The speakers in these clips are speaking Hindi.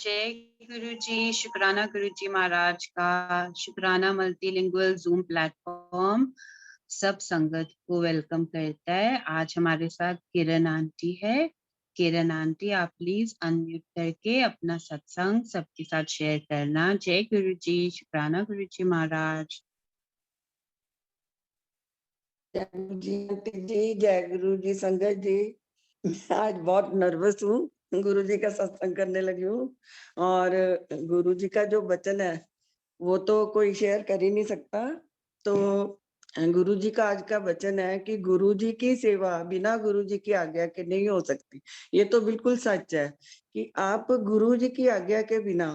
जय गुरु जी, शुक्राना गुरु जी महाराज का। शुक्राना मल्टीलिंगुअल जूम प्लेटफॉर्म सब संगत को वेलकम करता है। आज हमारे साथ किरण आंटी है। किरण आंटी, आप प्लीज अनम्यूट करके अपना सत्संग सबके साथ शेयर करना। जय गुरु जी, शुक्राना गुरु जी महाराज। जय गुरु जी आंटी जी, जय गुरु जी संगत जी। मैं आज बहुत नर्वस हूँ, गुरु जी का सत्संग करने लगी हूँ। और गुरु जी का जो वचन है वो तो कोई शेयर कर ही नहीं सकता। तो गुरु जी का आज का वचन है कि गुरु जी की सेवा बिना गुरु जी की आज्ञा के नहीं हो सकती। ये तो बिल्कुल सच है कि आप गुरु जी की आज्ञा के बिना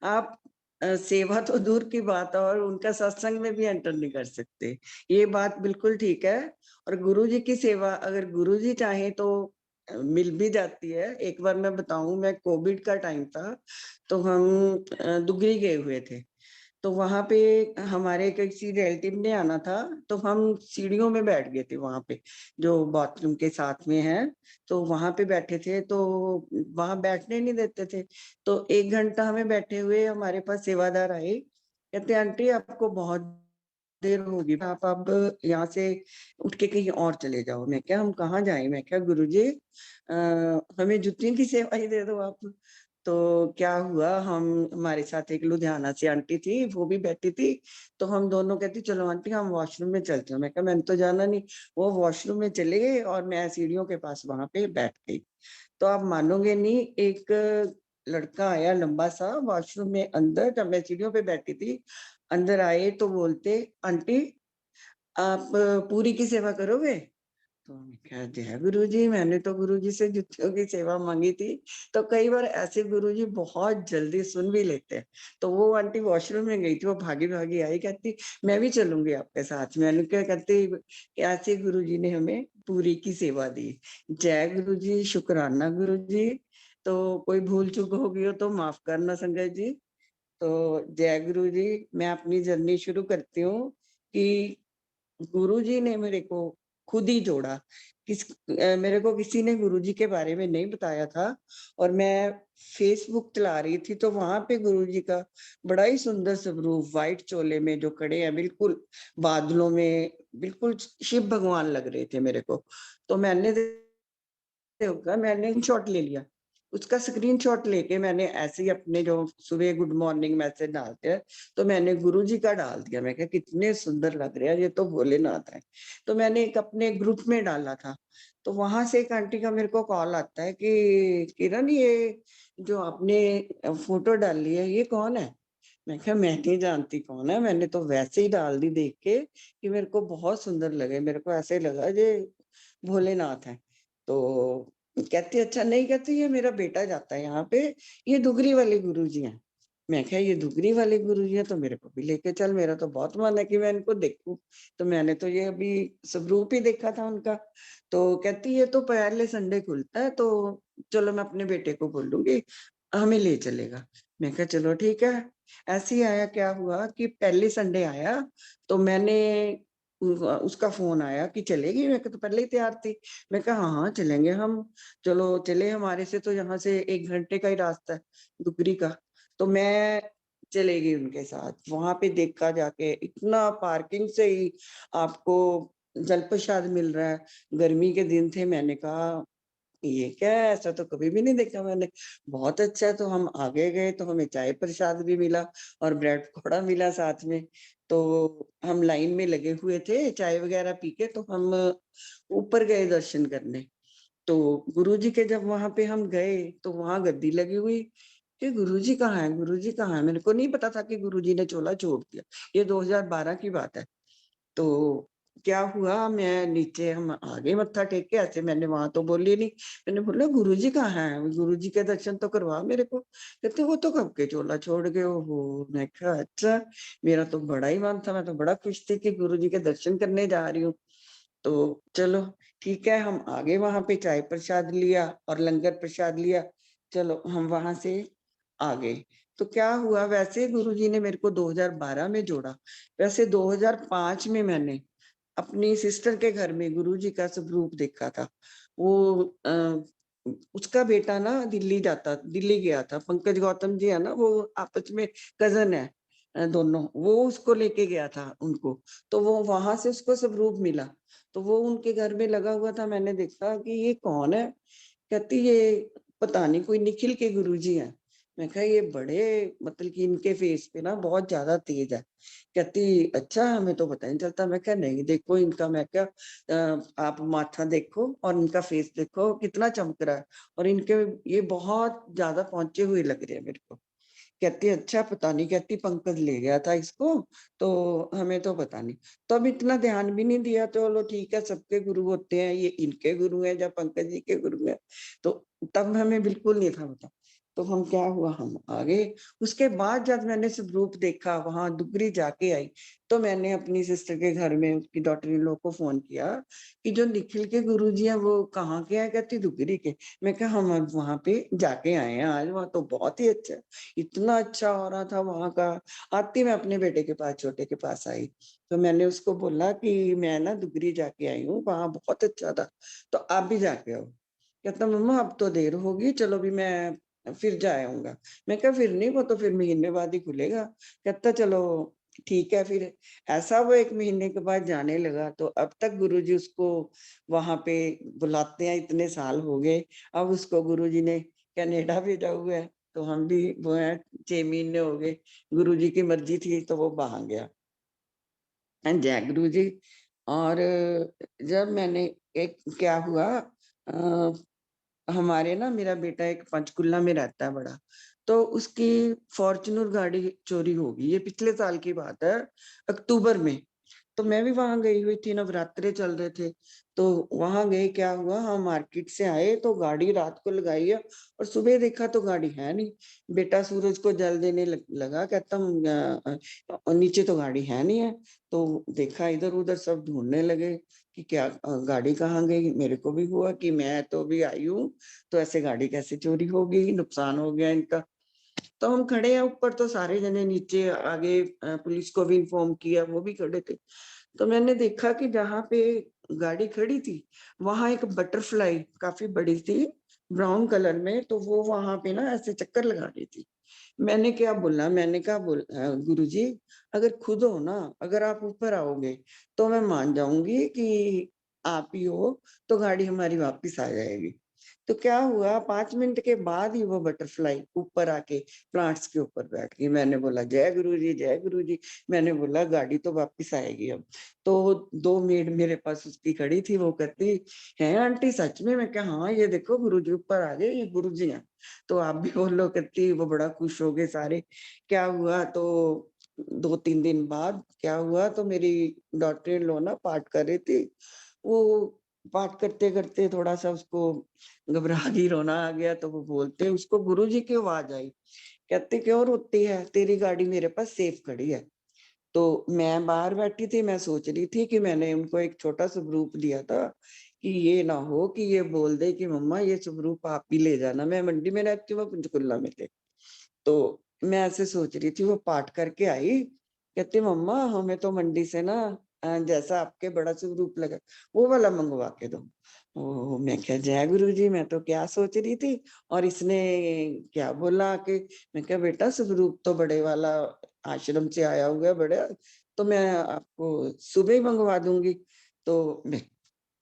आप सेवा तो दूर की बात है और उनका सत्संग में भी एंटर नहीं कर सकते। ये बात बिल्कुल ठीक है। और गुरु जी की सेवा अगर गुरु जी चाहे तो मिल भी जाती है। एक बार मैं बताऊं, मैं कोविड का टाइम था तो हम दुगरी गए हुए थे। तो वहां पे हमारे किसी रिलेटिव ने आना था, तो हम सीढ़ियों में बैठ गए थे वहां पे जो बाथरूम के साथ में है। तो वहां पे बैठे थे, तो वहां बैठने नहीं देते थे। तो 1 घंटा हमें बैठे हुए हमारे पास सेवादार आए, कहते आंटी आपको बहुत देर होगी, आप अब यहाँ से उठ के कहीं और चले जाओ। मैं क्या, हम कहाँ जाएं? मैं क्या गुरुजी हमें जुतियों की सेवा ही दे दो आप। तो क्या हुआ, हम हमारे साथ एक लुधियाना से आंटी थी, वो भी बैठी थी। तो हम दोनों कहती चलो आंटी हम वॉशरूम में चलते हैं। मैं कहा मैंने तो जाना नहीं। वो वॉशरूम में चले गए और मैं सीढ़ियों के पास वहां पे बैठ गई। तो आप मानोगे नहीं, एक लड़का आया लंबा सा वॉशरूम में अंदर, जब मैं सीढ़ियों पे बैठी थी अंदर आए तो बोलते आंटी आप पूरी की सेवा करोगे? तो मैं क्या, जय गुरु जी, मैंने तो गुरु जी से जुतियों की सेवा मांगी थी। तो कई बार ऐसे गुरु जी बहुत जल्दी सुन भी लेते हैं। तो वो आंटी वॉशरूम में गई थी, वो भागी भागी आई, कहती मैं भी चलूंगी आपके साथ। मैंने क्या, कहती ऐसे गुरु जी ने हमें पूरी की सेवा दी। जय गुरु जी, शुक्राना गुरु जी। तो कोई भूल चूक हो गई हो तो माफ करना संगत जी। तो जय गुरु जी। मैं अपनी जर्नी शुरू करती हूँ कि गुरुजी ने मेरे को खुद ही जोड़ा। मेरे को किसी ने गुरुजी के बारे में नहीं बताया था। और मैं फेसबुक चला रही थी तो वहां पे गुरुजी का बड़ा ही सुंदर स्वरूप व्हाइट चोले में जो खड़े हैं, बिल्कुल बादलों में, बिल्कुल शिव भगवान लग रहे थे मेरे को। तो मैंने शॉट ले लिया। उसका स्क्रीनशॉट लेके मैंने ऐसे ही अपने जो सुबह गुड मॉर्निंग मैसेज डालते हैं, तो मैंने गुरुजी का डाल दिया। मैं कहा कितने सुंदर लग रहे हैं, ये तो भोलेनाथ है। तो मैंने एक अपने ग्रुप में डाला था। तो वहां से एक आंटी का मेरे को कॉल आता है कि किरण ये जो आपने फोटो डाली है ये कौन है? मैं क्या, मैं नहीं जानती कौन है, मैंने तो वैसे ही डाल दी देख के कि मेरे को बहुत सुंदर लगे। मेरे को ऐसे लगा ये भोलेनाथ है। तो कहती अच्छा नहीं, कहती ये मेरा बेटा जाता है यहाँ पे, ये दुगरी वाले गुरुजी हैं। मैं क्या, ये दुगरी वाले गुरुजी हैं तो मेरे को भी लेके चल, मेरा तो बहुत मन है कि मैं इनको देखूं। तो मैंने तो ये अभी स्वरूप ही देखा था उनका। तो कहती ये तो पहले संडे खुलता है, तो चलो मैं अपने बेटे को बोलूंगी हमें ले चलेगा। मैं कहा चलो ठीक है। ऐसे ही आया, क्या हुआ कि पहले संडे आया तो मैंने उसका फोन आया कि चलेगी। मैं तो पहले ही तैयार थी। मैं कहा हाँ हाँ चलेंगे हम, चलो चले। हमारे से तो यहाँ से 1 घंटे का ही रास्ता है दुगरी का। तो मैं चले गई उनके साथ। वहां पे देखा जाके इतना पार्किंग से ही आपको जल प्रसाद मिल रहा है। गर्मी के दिन थे, मैंने कहा ये क्या है, ऐसा तो कभी भी नहीं देखा मैंने। बहुत अच्छा है। तो हम आगे गए तो हमें चाय प्रसाद भी मिला और ब्रेड पकौड़ा मिला साथ में। तो हम लाइन में लगे हुए थे चाय वगैरह पी के, तो हम ऊपर गए दर्शन करने। तो गुरुजी के जब वहां पे हम गए तो वहां गद्दी लगी हुई कि गुरुजी कहाँ है, गुरुजी कहाँ है। मेरे को नहीं पता था कि गुरुजी ने चोला छोड़ दिया। ये 2012 की बात है। तो क्या हुआ, मैं नीचे, हम आगे मत्था टेक के ऐसे, मैंने वहां तो बोली नहीं। मैंने बोला गुरुजी कहाँ है, गुरुजी के दर्शन तो करवा मेरे को। कहते वो तो कब के चोला छोड़ गए हो। मैं कहा अच्छा। मेरा तो बड़ा ही मन था, मैं तो बड़ा खुश थी कि गुरुजी के दर्शन करने जा रही हूँ। तो चलो ठीक है, हम आगे वहां पे चाय प्रसाद लिया और लंगर प्रसाद लिया। चलो हम वहां से आ गए। तो क्या हुआ, वैसे गुरुजी ने मेरे को 2012 में जोड़ा। वैसे 2005 में मैंने अपनी सिस्टर के घर में गुरुजी का स्वरूप देखा था। वो उसका बेटा ना दिल्ली गया था, पंकज गौतम जी है ना, वो आपस में कजन है, दोनों, वो उसको लेके गया था उनको, तो वो वहां से उसको स्वरूप मिला, तो वो उनके घर में लगा हुआ था। मैंने देखा कि ये कौन है, कहती ये पता नहीं कोई निखिल के गुरुजी हैं। मैं कहा ये बड़े मतलब कि इनके फेस पे ना बहुत ज्यादा तेज है। कहती अच्छा, हमें तो पता नहीं चलता। मैं कहा नहीं देखो इनका, मैं क्या आप माथा देखो और इनका फेस देखो कितना चमक रहा है, और इनके ये बहुत ज्यादा पहुंचे हुए लग रहे हैं मेरे को। कहती अच्छा पता नहीं, कहती पंकज ले गया था इसको, तो हमें तो पता नहीं। तो अब इतना ध्यान भी नहीं दिया, तो चलो ठीक है, सबके गुरु होते हैं, ये इनके गुरु हैं या पंकज जी के गुरु हैं, तो तब हमें बिल्कुल नहीं था पता। तो हम क्या हुआ, हम आ गए। उसके बाद जब मैंने स्वरूप देखा, वहां दुगरी जाके आई, तो मैंने अपनी सिस्टर के घर में उसकी डॉटर इन लोग को फोन किया कि जो निखिल के गुरुजी हैं वो कहाँ के हैं, कहती दुगरी के। मैं कहा हम अब वहां पे जाके आए हैं आज, वहां तो बहुत ही अच्छा है, इतना अच्छा हो रहा था वहां का। आती मैं अपने बेटे के पास, छोटे के पास आई, तो मैंने उसको बोला कि मैं ना दुगरी जाके आई हूँ, वहां बहुत अच्छा था, तो आप भी जाके आओ। कहता मम्मा अब तो देर होगी, चलो भी मैं फिर जा आऊंगा। मैं कहा फिर नहीं, वो तो फिर महीने बाद ही खुलेगा। कहता चलो ठीक है फिर। ऐसा वो 1 महीने के बाद जाने लगा, तो अब तक गुरुजी उसको वहां पे बुलाते हैं, इतने साल हो गए। अब उसको गुरुजी ने कनाडा भेजा हुआ है, तो हम भी वो है 6 महीने हो गए, गुरुजी की मर्जी थी तो वो वहां गया। जय गुरु जी। और जब मैंने एक क्या हुआ, अ, हमारे ना मेरा बेटा एक पंचकुला में रहता है बड़ा, तो उसकी फॉर्च्यूनर गाड़ी चोरी हो गई, ये पिछले साल की बात है, अक्टूबर में। तो मैं भी वहां गई हुई थी, नवरात्रे चल रहे थे, तो वहां गए, क्या हुआ, हम मार्केट से आए तो गाड़ी रात को लगाई है, और सुबह देखा तो गाड़ी है नहीं। बेटा सूरज को जल देने लगा, कहता नीचे तो गाड़ी है नहीं है। तो देखा इधर उधर, सब ढूंढने लगे कि क्या गाड़ी कहाँ गई। मेरे को भी हुआ कि मैं तो भी आई हूँ, तो ऐसे गाड़ी कैसे चोरी हो गई, नुकसान हो गया इनका। तो हम खड़े हैं ऊपर, तो सारे जने नीचे आगे, पुलिस को भी इन्फॉर्म किया, वो भी खड़े थे। तो मैंने देखा कि जहाँ पे गाड़ी खड़ी थी, वहां एक बटरफ्लाई काफी बड़ी थी, ब्राउन कलर में, तो वो वहां पे ना ऐसे चक्कर लगा रही थी। मैंने क्या बोला, मैंने कहा गुरुजी, अगर खुद हो ना, अगर आप ऊपर आओगे तो मैं मान जाऊंगी कि आप ही हो, तो गाड़ी हमारी वापस आ जाएगी। तो क्या हुआ, 5 मिनट के बाद ही वो बटरफ्लाई ऊपर आके प्लांट्स के ऊपर बैठ गई। मैंने बोला जय गुरु जी, जय गुरु जी। मैंने बोला गाड़ी तो वापस आएगी अब। तो 2 मेड मेरे पास उसकी खड़ी थी, वो कहती है आंटी सच में? मैं क्या, हाँ ये देखो गुरु जी ऊपर आ गए, ये गुरु जी हैं, तो आप भी बोलो। कहती वो बड़ा खुश हो गए सारे। क्या हुआ, तो 2-3 दिन बाद क्या हुआ, तो मेरी डॉटर इन लॉ ना पाठ कर रही थी, वो पाठ करते करते थोड़ा सा उसको घबरा गई, रोना आ गया, तो वो बोलते उसको गुरुजी की आवाज आई। कहते क्यों रोती है, तेरी गाड़ी मेरे पास सेफ खड़ी है। तो मैं बाहर बैठी थी, मैं सोच रही थी कि मैंने उनको एक छोटा स्वरूप दिया था, कि ये ना हो कि ये बोल दे कि मम्मा ये स्वरूप आप ही ले जाना। मैं मंडी में रहती हूँ, वो पंचकुला में थे। तो मैं ऐसे सोच रही थी, वो पाठ करके आई, कहती मम्मा हमें तो मंडी से ना जैसा आपके बड़ा स्वरूप लगा वो वाला मंगवा के दो। ओ मैं क्या, जय गुरु जी, मैं तो क्या सोच रही थी, और इसने क्या बोला कि, मैं क्या बेटा स्वरूप तो बड़े वाला आश्रम से आया हुआ है बड़े, तो मैं आपको सुबह ही मंगवा दूंगी। तो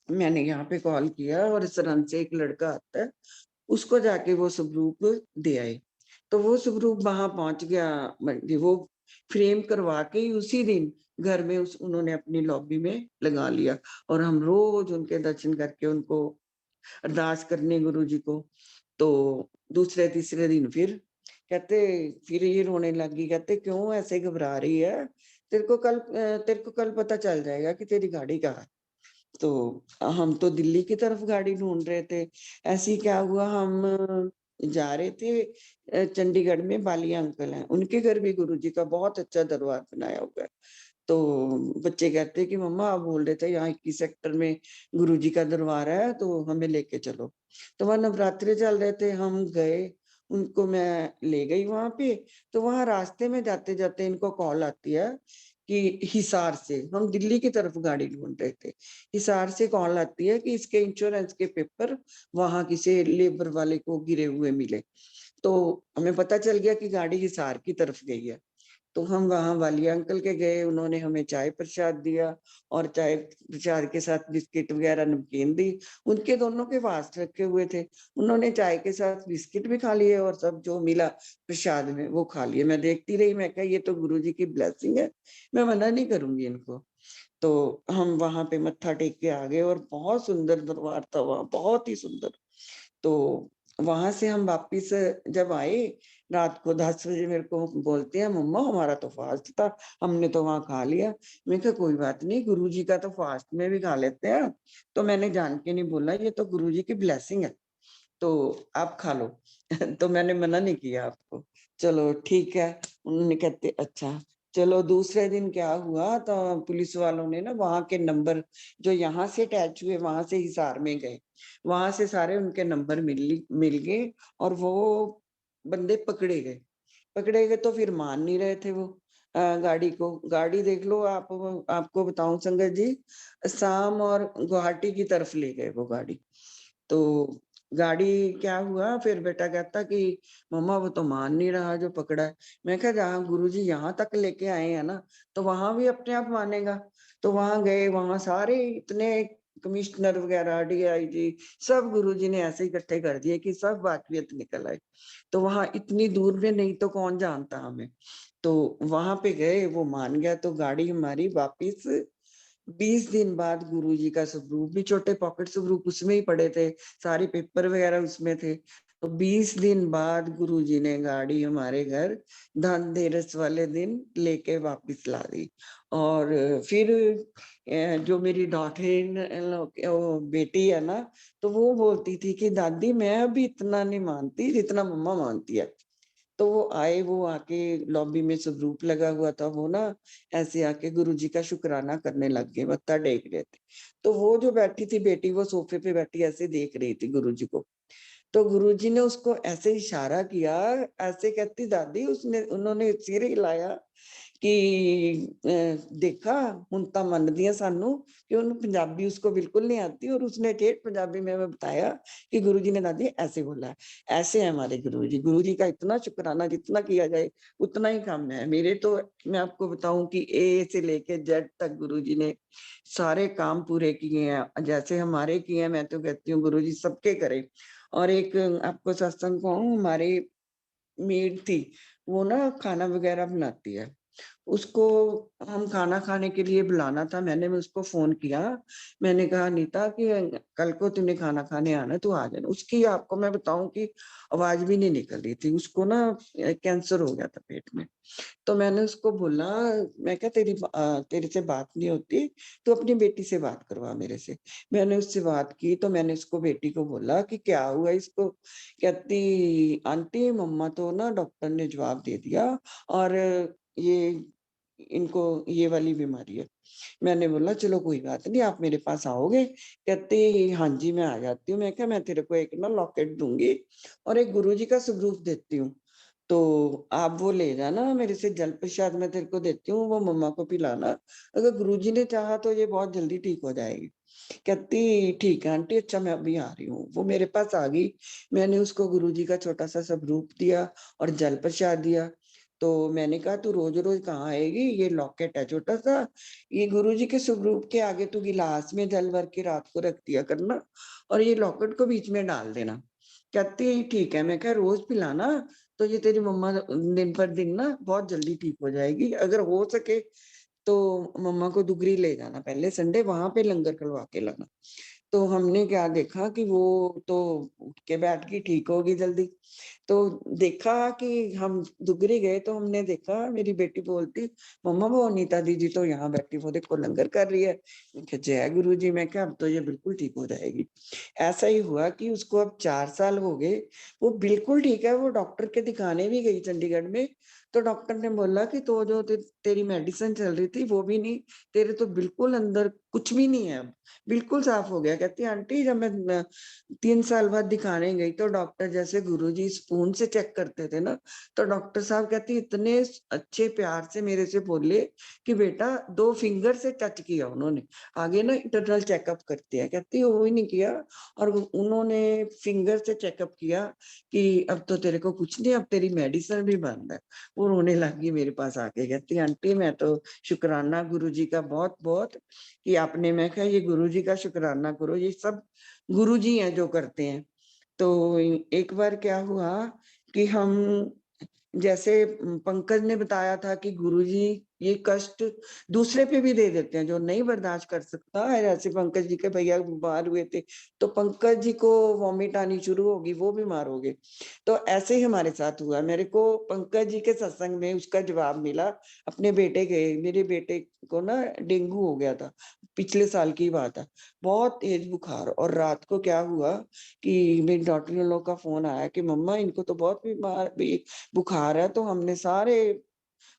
मैंने यहाँ पे कॉल किया, और इस तरह से एक लड़का आता है, उसको जाके वो स्वरूप दे आए। तो वो स्वरूप वहां पहुंच गया, वो फ्रेम करवा के ही उसी दिन घर में उन्होंने अपनी लॉबी में लगा लिया, और हम रोज उनके दर्शन करके उनको अरदास करने गुरु जी को। तो दूसरे तीसरे दिन कहते फिर ये रोने लगी, कहते क्यों ऐसे घबरा रही है, तेरे को कल पता चल जाएगा कि तेरी गाड़ी कहाँ है। तो हम तो दिल्ली की तरफ गाड़ी ढूंढ रहे थे। ऐसे ही क्या हुआ, हम जा रहे थे, चंडीगढ़ में बालिया अंकल हैं, उनके घर भी गुरुजी का बहुत अच्छा दरबार बनाया हुआ है। तो बच्चे कहते कि मम्मा आप बोल रहे थे यहाँ 21 सेक्टर में गुरुजी का दरबार है, तो हमें लेके चलो। तो वहां नवरात्रे चल रहे थे, हम गए, उनको मैं ले गई वहां पे। तो वहां रास्ते में जाते जाते इनको कॉल आती है कि हिसार से, हम दिल्ली की तरफ गाड़ी ढूंढ रहे थे, हिसार से कॉल आती है कि इसके इंश्योरेंस के पेपर वहां किसी लेबर वाले को गिरे हुए मिले। तो हमें पता चल गया कि गाड़ी हिसार की तरफ गई है। तो हम वहां वालिया अंकल के गए, उन्होंने हमें चाय प्रसाद दिया और चाय प्रसाद के साथ बिस्किट वगैरह नमकीन दी। उनके दोनों के पास रखे हुए थे, उन्होंने चाय के साथ बिस्किट भी खा लिए और सब जो मिला प्रसाद में वो खा लिए। मैं देखती रही, मैं कहा ये तो गुरुजी की ब्लेसिंग है, मैं मना नहीं करूंगी इनको। तो हम वहां पे मत्था टेक के आ गए और बहुत सुंदर दरबार था वहां, बहुत ही सुंदर। तो वहां से हम वापिस जब आए रात को 10 बजे, मेरे को बोलते हैं मम्मा हमारा तो फास्ट था, हमने तो वहां खा लिया। मैं कहा कोई बात नहीं, गुरुजी का तो फास्ट में भी खा लेते हैं। तो मैंने जान के नहीं बोला, ये तो गुरुजी की ब्लेसिंग है, तो आप खा लो। तो मैंने मना नहीं किया आपको, चलो ठीक है। उन्होंने कहते अच्छा। चलो दूसरे दिन क्या हुआ, तो पुलिस वालों ने ना वहां के नंबर जो यहाँ से अटैच हुए वहां से हिसार में गए, वहां से सारे उनके नंबर मिल गए और वो बंदे पकड़े गए। तो फिर मान नहीं रहे थे वो गाड़ी को। गाड़ी देख लो आप, आपको बताऊं संगत जी, शाम और गुवाहाटी की तरफ ले गए वो गाड़ी। तो गाड़ी क्या हुआ, फिर बेटा कहता कि मम्मा वो तो मान नहीं रहा जो पकड़ा है। मैं कहा जहाँ गुरुजी यहाँ तक लेके आए हैं ना, तो वहां भी अपने आप मानेगा। तो वहां गए, वहां सारे इतने कमिश्नर वगैरह डीआईजी सब गुरुजी ने ऐसे इकट्ठे कर दिए कि सब वाकफियत निकल आए। तो वहां इतनी दूर में नहीं तो कौन जानता हमें। तो वहां पे गए, वो मान गया, तो गाड़ी हमारी वापिस 20 दिन बाद गुरुजी का स्वरूप भी, छोटे पॉकेट स्वरूप उसमें ही पड़े थे, सारे पेपर वगैरह उसमें थे। तो 20 दिन बाद गुरुजी ने गाड़ी हमारे घर धनतेरस वाले दिन लेके वापस ला दी। और फिर जो मेरी डॉटर बेटी है ना, तो वो बोलती थी कि दादी मैं अभी इतना नहीं मानती जितना मम्मा मानती है। तो वो आए, वो आके लॉबी में स्वरूप लगा हुआ था, वो ना ऐसे आके गुरुजी का शुक्राना करने लग गए, मत्था टेक रहे थे। तो वो जो बैठी थी बेटी, वो सोफे पे बैठी ऐसे देख रही थी गुरुजी को। तो गुरुजी ने उसको ऐसे इशारा किया, ऐसे कहती दादी, उसने उन्होंने सिर हिलाया कि देखा हुन तां मनदियां सानू, कि उन्हें पंजाबी उसको बिल्कुल नहीं आती, और उसने ठेठ पंजाबी में बताया कि गुरुजी ने दादी ऐसे बोला है। ऐसे है हमारे गुरुजी, गुरुजी का इतना शुक्राना जितना किया जाए उतना ही कम है। मेरे तो मैं आपको बताऊं कि ए से लेके जेड तक गुरुजी ने सारे काम पूरे किए हैं, जैसे हमारे किए हैं। मैं तो कहती हूँ गुरुजी सबके करे। और एक आपको सत्संग कहूं, हमारी मेड थी, वो ना खाना वगैरह बनाती है, उसको हम खाना खाने के लिए बुलाना था। मैंने उसको फोन किया, मैंने कहा अनीता कि कल को तूने खाना खाने आना, तू आ जाना। उसकी आपको मैं बताऊं कि आवाज भी नहीं निकल रही थी, उसको ना कैंसर हो गया था पेट में। तो मैंने उसको बोला, मैं क्या तेरे से बात नहीं होती, तो अपनी बेटी से बात करवा मेरे से। मैंने उससे बात की, तो मैंने उसको बेटी को बोला कि क्या हुआ इसको। कहती आंटी मम्मा तो ना डॉक्टर ने जवाब दे दिया और ये इनको ये वाली बीमारी है। मैंने बोला चलो कोई बात नहीं, आप मेरे पास आओगे। कहती हाँ जी मैं आ जाती हूँ। मैं क्या, मैं तेरे को एक ना लॉकेट दूंगी और एक गुरुजी का स्वरूप देती हूँ, तो आप वो ले जाना, मेरे से जल प्रसाद मैं तेरे को देती हूँ, वो मम्मा को पिलाना, अगर गुरुजी ने चाहा तो ये बहुत जल्दी ठीक हो जाएगी। कहती ठीक है आंटी, अच्छा मैं अभी आ रही हूँ। वो मेरे पास आ गई, मैंने उसको गुरुजी का छोटा सा स्वरूप दिया और जल प्रसाद दिया। तो मैंने कहा तू रोज रोज कहाँ आएगी, ये लॉकेट है छोटा सा, ये गुरुजी के स्वरूप के आगे तू गिलास में जल भर के रात को रख दिया करना और ये लॉकेट को बीच में डाल देना। कहती ठीक है। मैं कहा रोज पिलाना, तो ये तेरी मम्मा दिन पर दिन ना बहुत जल्दी ठीक हो जाएगी। अगर हो सके तो मम्मा को दुगरी ले जाना, पहले संडे वहां पे लंगर करवा के लाना। तो हमने क्या देखा कि वो तो उठ के बैठ गई, ठीक होगी जल्दी। तो देखा कि हम दुगरी गए, तो हमने देखा, मेरी बेटी बोलती मम्मा वो अनीता दीदी तो यहाँ बैठी, वो देखो लंगर कर रही है। मैं कहा, जय गुरु जी। मैं क्या अब तो ये बिल्कुल ठीक हो जाएगी। ऐसा ही हुआ कि उसको अब 4 साल हो गए, वो बिल्कुल ठीक है। वो डॉक्टर के दिखाने भी गई चंडीगढ़ में, तो डॉक्टर ने बोला कि तो जो तेरी मेडिसिन चल रही थी वो भी नहीं, तेरे तो बिल्कुल अंदर कुछ भी नहीं है अब, बिल्कुल साफ हो गया। कहती है आंटी जब मैं 3 साल बाद दिखाने गई तो डॉक्टर जैसे गुरुजी स्पून से चेक करते थे ना, तो डॉक्टर साहब कहती इतने अच्छे प्यार से मेरे से बोले कि बेटा 2 फिंगर से टच किया उन्होंने। आगे ना इंटरनल चेकअप करते हैं, कहती वो ही नहीं किया और उन्होंने फिंगर से चेकअप किया कि अब तो तेरे को कुछ नहीं, अब तेरी मेडिसिन भी बंद है। वो रोने लगी मेरे पास आके, कहती आंटी मैं तो शुक्राना गुरुजी का बहुत बहुत कि आपने, मैं कहा ये गुरुजी का शुक्राना करो, ये सब गुरुजी हैं जो करते हैं। तो एक बार क्या हुआ कि हम जैसे पंकज ने बताया था कि गुरुजी ये कष्ट दूसरे पे भी दे देते हैं जो नहीं बर्दाश्त कर सकता है। ऐसे पंकज जी के भैया बीमार हुए थे तो पंकज जी को वॉमिट आनी शुरू होगी, वो बीमार हो गए। तो ऐसे ही हमारे साथ हुआ। मेरे को पंकज जी के सत्संग में उसका जवाब मिला अपने बेटे के। मेरे बेटे को ना डेंगू हो गया था, पिछले साल की बात है, बहुत तेज बुखार। और रात को क्या हुआ कि मेरी डॉक्टर इन लोग का फोन आया कि मम्मा इनको तो बहुत बीमार बुखार है। तो हमने सारे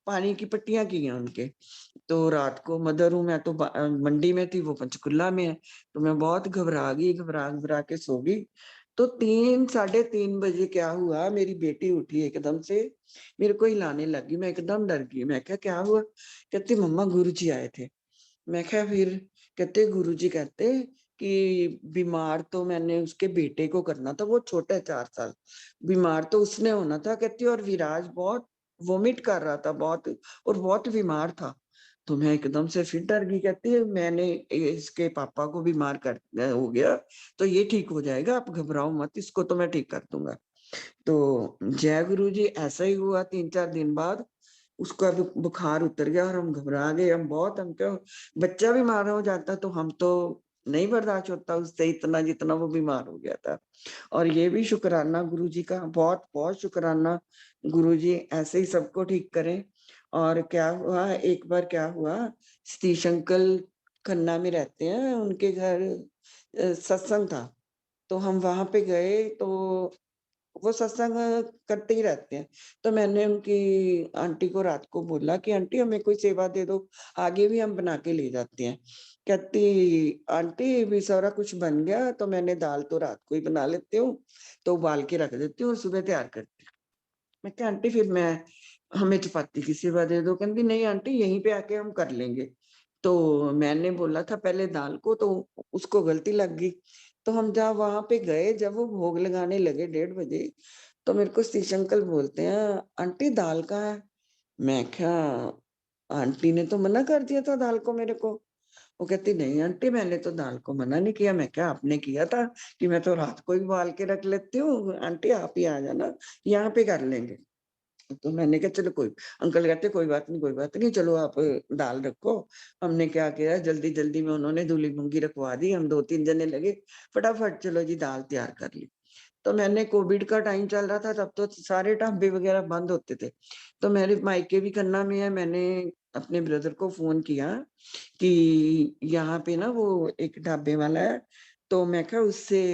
पानी की पट्टियां की हैं उनके। तो रात को मदर हूँ मैं, तो मंडी में थी, वो पंचकुला में है। तो मैं बहुत घबरा गई, घबरा घबरा के सो गई। तो 3 साढ़े 3 बजे क्या हुआ, मेरी बेटी उठी एकदम से, मेरे को हिलाने लगी, मैं एकदम डर गई। मैं क्या हुआ? कहती मम्मा गुरुजी आए थे। मैं क्या फिर? कहते गुरुजी कहते कि बीमार तो मैंने उसके बेटे को करना था, वो छोटा है 4 साल, बीमार तो उसने होना था। कहती और विराज बहुत वोमिट कर रहा था बहुत, और बहुत बीमार था। तो मैं एकदम से फिर डर गई। कहती है मैंने इसके पापा को बीमार कर हो गया तो ये ठीक हो जाएगा, आप घबराओ मत, इसको तो मैं ठीक कर दूंगा। तो जय गुरु जी, ऐसा ही हुआ। 3 4 दिन बाद उसका भी बुखार उतर गया और हम घबरा गए। हम बहुत, हम क्या, बच्चा बीमार हो जाता तो हम तो नहीं बर्दाश्त होता उससे इतना जितना वो बीमार हो गया था। और ये भी शुक्राना गुरु जी का, बहुत बहुत शुक्राना। गुरु जी ऐसे ही सबको ठीक करें। और क्या हुआ, एक बार क्या हुआ, सतीश अंकल खन्ना में रहते हैं, उनके घर सत्संग था। तो हम वहां पे गए तो वो सत्संग करते ही रहते हैं। तो मैंने उनकी आंटी को रात को बोला कि आंटी हमें कोई सेवा दे दो, आगे भी हम बना के ले जाते हैं। कहती आंटी भी सारा कुछ बन गया तो मैंने दाल तो रात को ही बना लेती हूँ, तो उबाल के रख देती हूँ और सुबह तैयार करती हूँ। मैं क्या आंटी फिर मैं हमें चपाती की सेवा दे दो। कहती नहीं आंटी यहीं पे आके हम कर लेंगे। तो मैंने बोला था पहले दाल को, तो उसको गलती लग गई। तो हम जब वहां पे गए, जब वो भोग लगाने लगे 1:30 बजे, तो मेरे को सतीश अंकल बोलते हैं आंटी दाल कहाँ है? मैं क्या, आंटी ने तो मना कर दिया था दाल को मेरे को। वो कहती नहीं आंटी मैंने तो दाल को मना नहीं किया। मैं क्या, आपने किया था कि मैं तो रात को ही उबाल के रख लेती हूँ, आंटी आप ही आ जाना, यहाँ पे कर लेंगे। तो मैंने कहा चलो कोई, अंकल कहते कोई बात नहीं कोई बात नहीं, चलो आप दाल रखो। हमने क्या किया, जल्दी जल्दी में उन्होंने धुली मूंगी रखवा दी, हम 2 3 जने लगे, फटाफट चलो जी दाल तैयार कर ली। तो मैंने, कोविड का टाइम चल रहा था तब, तो सारे ढाबे वगैरह बंद होते थे। तो मेरे मायके भी खन्ना में है, मैंने अपने ब्रदर को फोन किया कि यहाँ पे ना वो एक ढाबे वाला है, तो मैं क्या उससे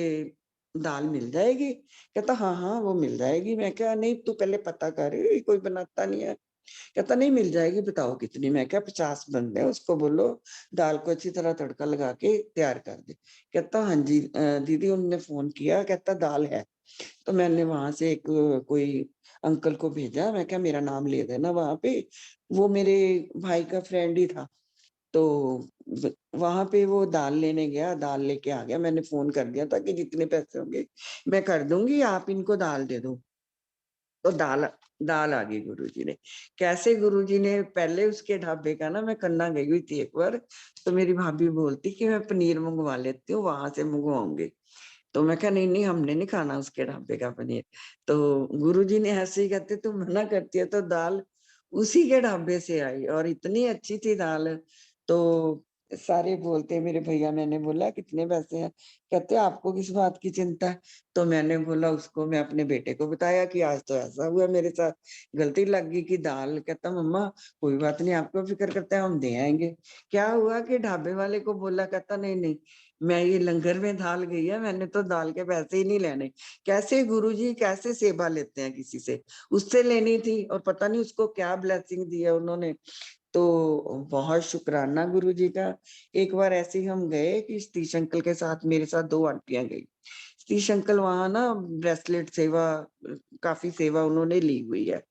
दाल मिल जाएगी? कहता हाँ हाँ वो मिल जाएगी। मैं क्या, नहीं तू पहले पता कर, ये कोई बनाता नहीं है। कहता नहीं मिल जाएगी, बताओ कितनी? मैं क्या, 50 बंदे हैं, उसको बोलो दाल को अच्छी तरह तड़का लगा के तैयार कर दे। कहता हाँ जी दीदी उन्होंने फोन किया, कहता दाल है। तो मैंने वहां से एक कोई अंकल को भेजा, मैं क्या मेरा नाम ले देना वहां पे, वो मेरे भाई का फ्रेंड ही था। तो वहां पे वो दाल लेने गया, दाल लेके आ गया। मैंने फोन कर दिया था कि जितने पैसे होंगे मैं कर दूंगी, आप इनको दाल दे दो। तो दाल दाल आ गई गुरुजी ने। कैसे गुरुजी ने, पहले उसके ढाबे का ना, मैं कन्ना गई हुई थी एक बार, तो मेरी भाभी बोलती कि मैं पनीर मंगवा लेती हूँ, वहां से मंगवाऊंगी। तो मैं कहा नहीं नहीं हमने नहीं खाना उसके ढाबे का पनीर। तो गुरुजी ने ऐसे ही कहते तू मना करती है, तो दाल उसी के ढाबे से आई और इतनी अच्छी थी दाल। तो सारे बोलते मेरे भैया, मैंने बोला कितने पैसे हैं? कहते आपको किस बात की चिंता है? तो मैंने बोला उसको, मैं अपने बेटे को बताया कि आज तो ऐसा हुआ मेरे साथ, गलती लग गई कि दाल। कहता मम्मा कोई बात नहीं, आपको फिक्र करता है हम दे आएंगे। क्या हुआ कि ढाबे वाले को बोला, कहता नहीं नहीं मैं ये लंगर में दाल गई है, मैंने तो दाल के पैसे ही नहीं लेने। कैसे गुरुजी कैसे सेवा लेते हैं किसी से, उससे लेनी थी और पता नहीं उसको क्या ब्लेसिंग दी है उन्होंने। तो बहुत शुक्राना गुरुजी का। एक बार ऐसे ही हम गए कि सतीश अंकल के साथ, मेरे साथ 2 आंटियां गई। सतीश अंकल वहां ना ब्रेसलेट सेवा, काफी सेवा उन्होंने ली हुई है,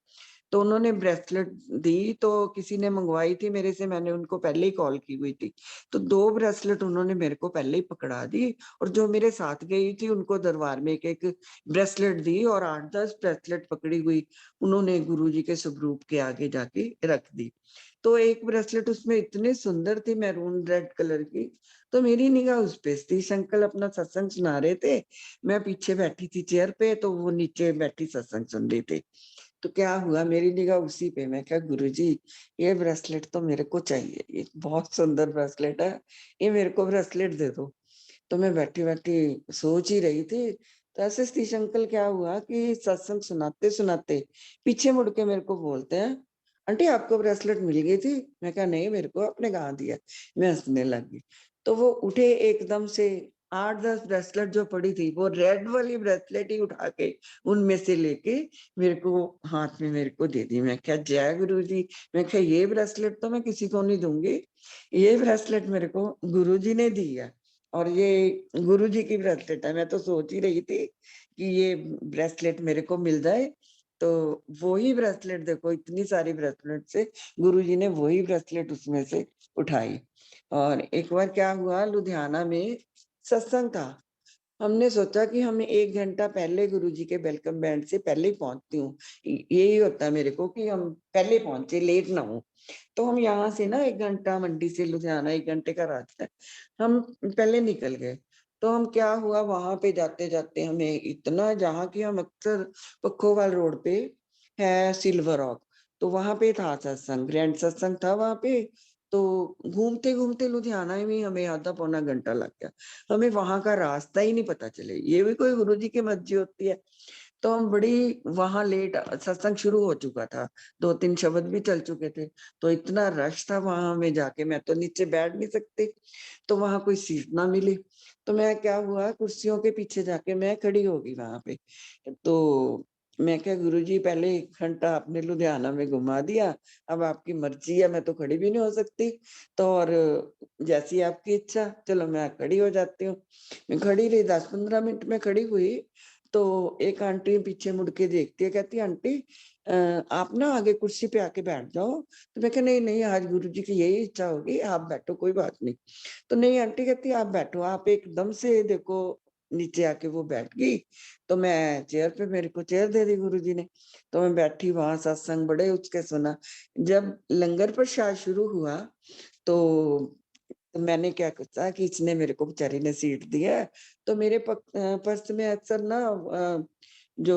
तो उन्होंने ब्रेसलेट दी, तो किसी ने मंगवाई थी मेरे से, मैंने उनको पहले ही कॉल की हुई थी। तो 2 ब्रेसलेट उन्होंने मेरे को पहले ही पकड़ा दी, और जो मेरे साथ गई थी उनको दरबार में एक एक ब्रेसलेट दी, और 8-10 ब्रेसलेट पकड़ी हुई उन्होंने गुरुजी के स्वरूप के आगे जाके रख दी। तो एक ब्रेसलेट उसमें इतनी सुंदर थी, मैरून रेड कलर की, तो मेरी निगाह उस पे। सतीश अंकल अपना सत्संग सुना रहे थे, मैं पीछे बैठी थी चेयर पे, तो वो नीचे बैठी सत्संग सुन रहे थे। तो क्या हुआ, मेरी निगाह उसी पे। मैं क्या गुरुजी, ये ब्रेसलेट तो मेरे को चाहिए, ये बहुत सुंदर ब्रेसलेट है, ये मेरे को ब्रेसलेट दे दो। तो मैं बैठी बैठी सोच ही रही थी, तो ऐसे सतीश अंकल क्या हुआ कि सत्संग सुनाते सुनाते पीछे मुड़ के मेरे को बोलते हैं, आंटी आपको ब्रेसलेट मिल गई थी? मैं कहा नहीं, मेरे को आपने कहाँ दिया। मैं हंसने लगी। तो वो उठे एकदम से, 8-10 ब्रेसलेट जो पड़ी थी, वो रेड वाली ब्रेसलेट ही उठा के उनमें से लेके मेरे को हाथ में मेरे को दे दी। मैं क्या जय गुरु जी। मैं क्या ये ब्रेसलेट तो मैं किसी को नहीं दूंगी, ये ब्रेसलेट मेरे को गुरुजी ने दी है, और ये गुरुजी की ब्रेसलेट है। मैं तो सोच ही रही थी कि ये ब्रेसलेट मेरे को मिल जाए। तो वही ब्रेसलेट देखो, इतनी सारी ब्रेसलेट से गुरुजी ने वही ब्रेसलेट उसमें से उठाई। और एक बार क्या हुआ, लुधियाना में सत्संग था। हमने सोचा कि हम 1 घंटा पहले गुरुजी के वेलकम बैंड से पहले ही पहुंचती हूँ। यही होता है मेरे को कि हम पहले पहुंचे, लेट ना हो। तो हम यहाँ से ना 1 घंटा, मंडी से लुधियाना 1 घंटे का रास्ता है, हम पहले निकल गए। तो हम क्या हुआ, वहां पे जाते जाते हमें इतना, जहाँ की हम अक्सर पखोवाल रोड पे है सिल्वर रॉक, तो वहां पे था सत्संग, ग्रैंड सत्संग था वहां पे। तो घूमते घूमते लुधियाना में हमें आधा पौना घंटा लग गया, हमें वहां का रास्ता ही नहीं पता चले। ये भी कोई गुरुजी की मर्जी होती है। तो हम बड़ी वहां लेट, सत्संग शुरू हो चुका था, 2-3 शब्द भी चल चुके थे, तो इतना रश था वहां में जाके, मैं तो नीचे बैठ नहीं सकती, तो वहां कोई सीट ना मिली। तो मैं क्या हुआ, कुर्सियों के पीछे जाके मैं खड़ी हो गई वहां पे। तो मैं क्या गुरुजी, पहले 1 घंटा आपने लुधियाना में घुमा दिया, अब आपकी मर्जी है, मैं तो खड़ी भी नहीं हो सकती। तो और जैसी आपकी इच्छा, चलो मैं खड़ी हो जाती हूँ। मैं खड़ी रही, 10-15 मिनट में खड़ी हुई। तो एक आंटी पीछे मुड़ के देखती है, कहती है आंटी आप ना आगे कुर्सी पे आके बैठ जाओ। तो मैं कहा नहीं नहीं, आज गुरुजी की यही इच्छा होगी, आप बैठो, कोई बात नहीं। तो नहीं, आंटी कहती है आप बैठो। आप एकदम से देखो नीचे आके वो बैठ गई, तो मैं चेयर पे, मेरे को चेयर दे दी गुरुजी ने। तो मैं बैठी वहां, सत्संग बड़े उसके सुना। जब लंगर प्रसाद शुरू हुआ, तो मैंने क्या सोचा कि इसने मेरे को बेचारी ने सीट दी है। तो मेरे पर्स में अक्सर ना जो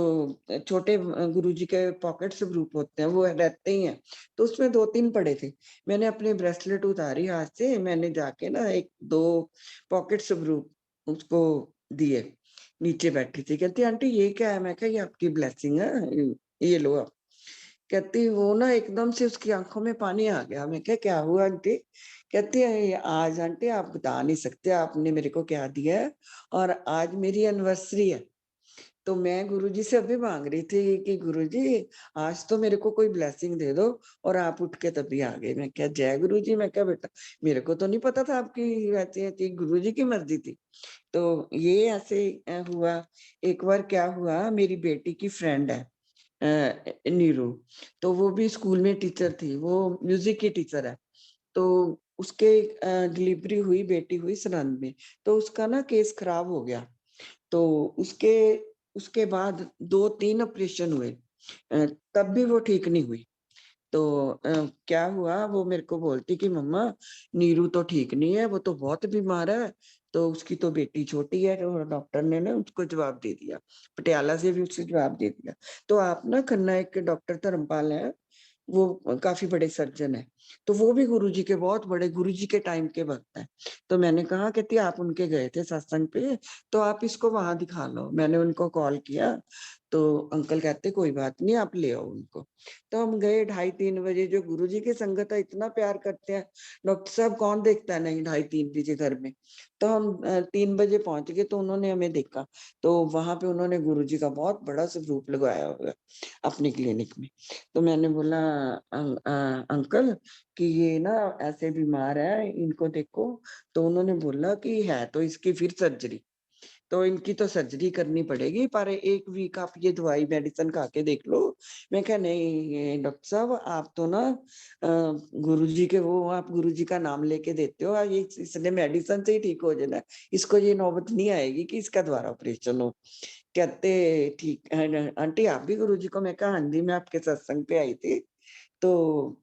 छोटे गुरुजी के पॉकेट्स ग्रुप होते हैं वो रहते ही हैं, तो उसमें 2-3 पड़े थे। मैंने अपने ब्रेसलेट उतारी हाथ से, मैंने जाके ना 1-2 पॉकेट्स ग्रुप उसको दिए। नीचे बैठी थी, कहती आंटी ये क्या है? मैं कहा ये आपकी ब्लेसिंग है, ये लो आप। कहती वो ना एकदम से उसकी आंखों में पानी आ गया। मैं क्या हुआ आंटी? कहती है आज आंटी आप बता नहीं सकते आपने मेरे को क्या दिया है, और आज मेरी एनिवर्सरी है। तो मैं गुरुजी से अभी मांग रही थी कि गुरुजी आज तो मेरे को कोई ब्लेसिंग दे दो, और आप उठ के तभी आ गए। मैं क्या जय गुरुजी। मैं क्या बेटा, मेरे को तो नहीं पता था आपकी वैसे थी, गुरुजी की मर्जी थी। तो ये ऐसे हुआ। एक बार क्या हुआ, मेरी बेटी की फ्रेंड है नीरू, तो वो भी स्कूल में टीचर थी, वो म्यूजिक की टीचर है। तो उसके डिलीवरी हुई, बेटी हुई सरहंद में, तो उसका ना केस खराब हो गया। तो उसके उसके बाद 2-3 ऑपरेशन हुए, तब भी वो ठीक नहीं हुई। तो क्या हुआ, वो मेरे को बोलती कि मम्मा नीरू तो ठीक नहीं है, वो तो बहुत बीमार है। तो उसकी तो बेटी छोटी है, तो डॉक्टर ने ना उसको जवाब दे दिया, पटियाला से भी उससे जवाब दे दिया। तो आप ना खन्ना एक डॉक्टर धर्मपाल है, वो काफी बड़े सर्जन है, तो वो भी गुरुजी के बहुत बड़े, गुरुजी के टाइम के भक्त हैं। तो मैंने कहा, कहती आप उनके गए थे सत्संग पे, तो आप इसको वहां दिखा लो। मैंने उनको कॉल किया, तो अंकल कहते कोई बात नहीं, आप ले आओ उनको। तो हम गए 2:30-3 बजे। जो गुरुजी की संगत है इतना प्यार करते हैं, डॉक्टर साहब कौन देखता है नहीं 2:30-3 बजे घर में। तो हम 3 बजे पहुंच गए, तो उन्होंने हमें देखा, तो वहां पे उन्होंने गुरुजी का बहुत बड़ा स्वरूप लगाया हुआ है अपनी क्लिनिक में। तो मैंने बोला अंकल कि ये ना ऐसे बीमार है, इनको देखो। तो उन्होंने बोला कि है तो इसकी फिर सर्जरी, तो इनकी तो सर्जरी करनी पड़ेगी, पर 1 वीक आप ये दवाई मेडिसिन खा के देख लो। मैं कहा नहीं डॉक्टर साहब, आप तो ना गुरुजी के वो, आप गुरुजी का नाम लेके देते हो, ये इसने मेडिसिन से ही ठीक हो जाना है, इसको ये नौबत नहीं आएगी कि इसका दोबारा ऑपरेशन हो। कहते ठीक है आंटी, आप भी गुरुजी को? मैं कहा हाँ जी, मैं आपके सत्संग पे आई थी। तो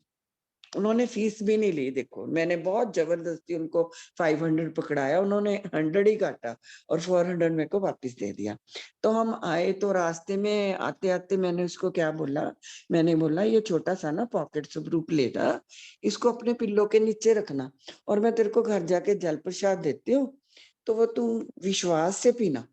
उन्होंने फीस भी नहीं ली। देखो मैंने बहुत जबरदस्ती उनको 500 पकड़ाया, उन्होंने 100 ही काटा और 400 मेरे को वापस दे दिया। तो हम आए, तो रास्ते में आते आते मैंने उसको क्या बोला, मैंने बोला ये छोटा सा ना पॉकेट स्वरूप लेना, इसको अपने पिल्लो के नीचे रखना, और मैं तेरे को घर जाके जल प्रसाद देती हूँ, तो वो तू विश्वास से पीना,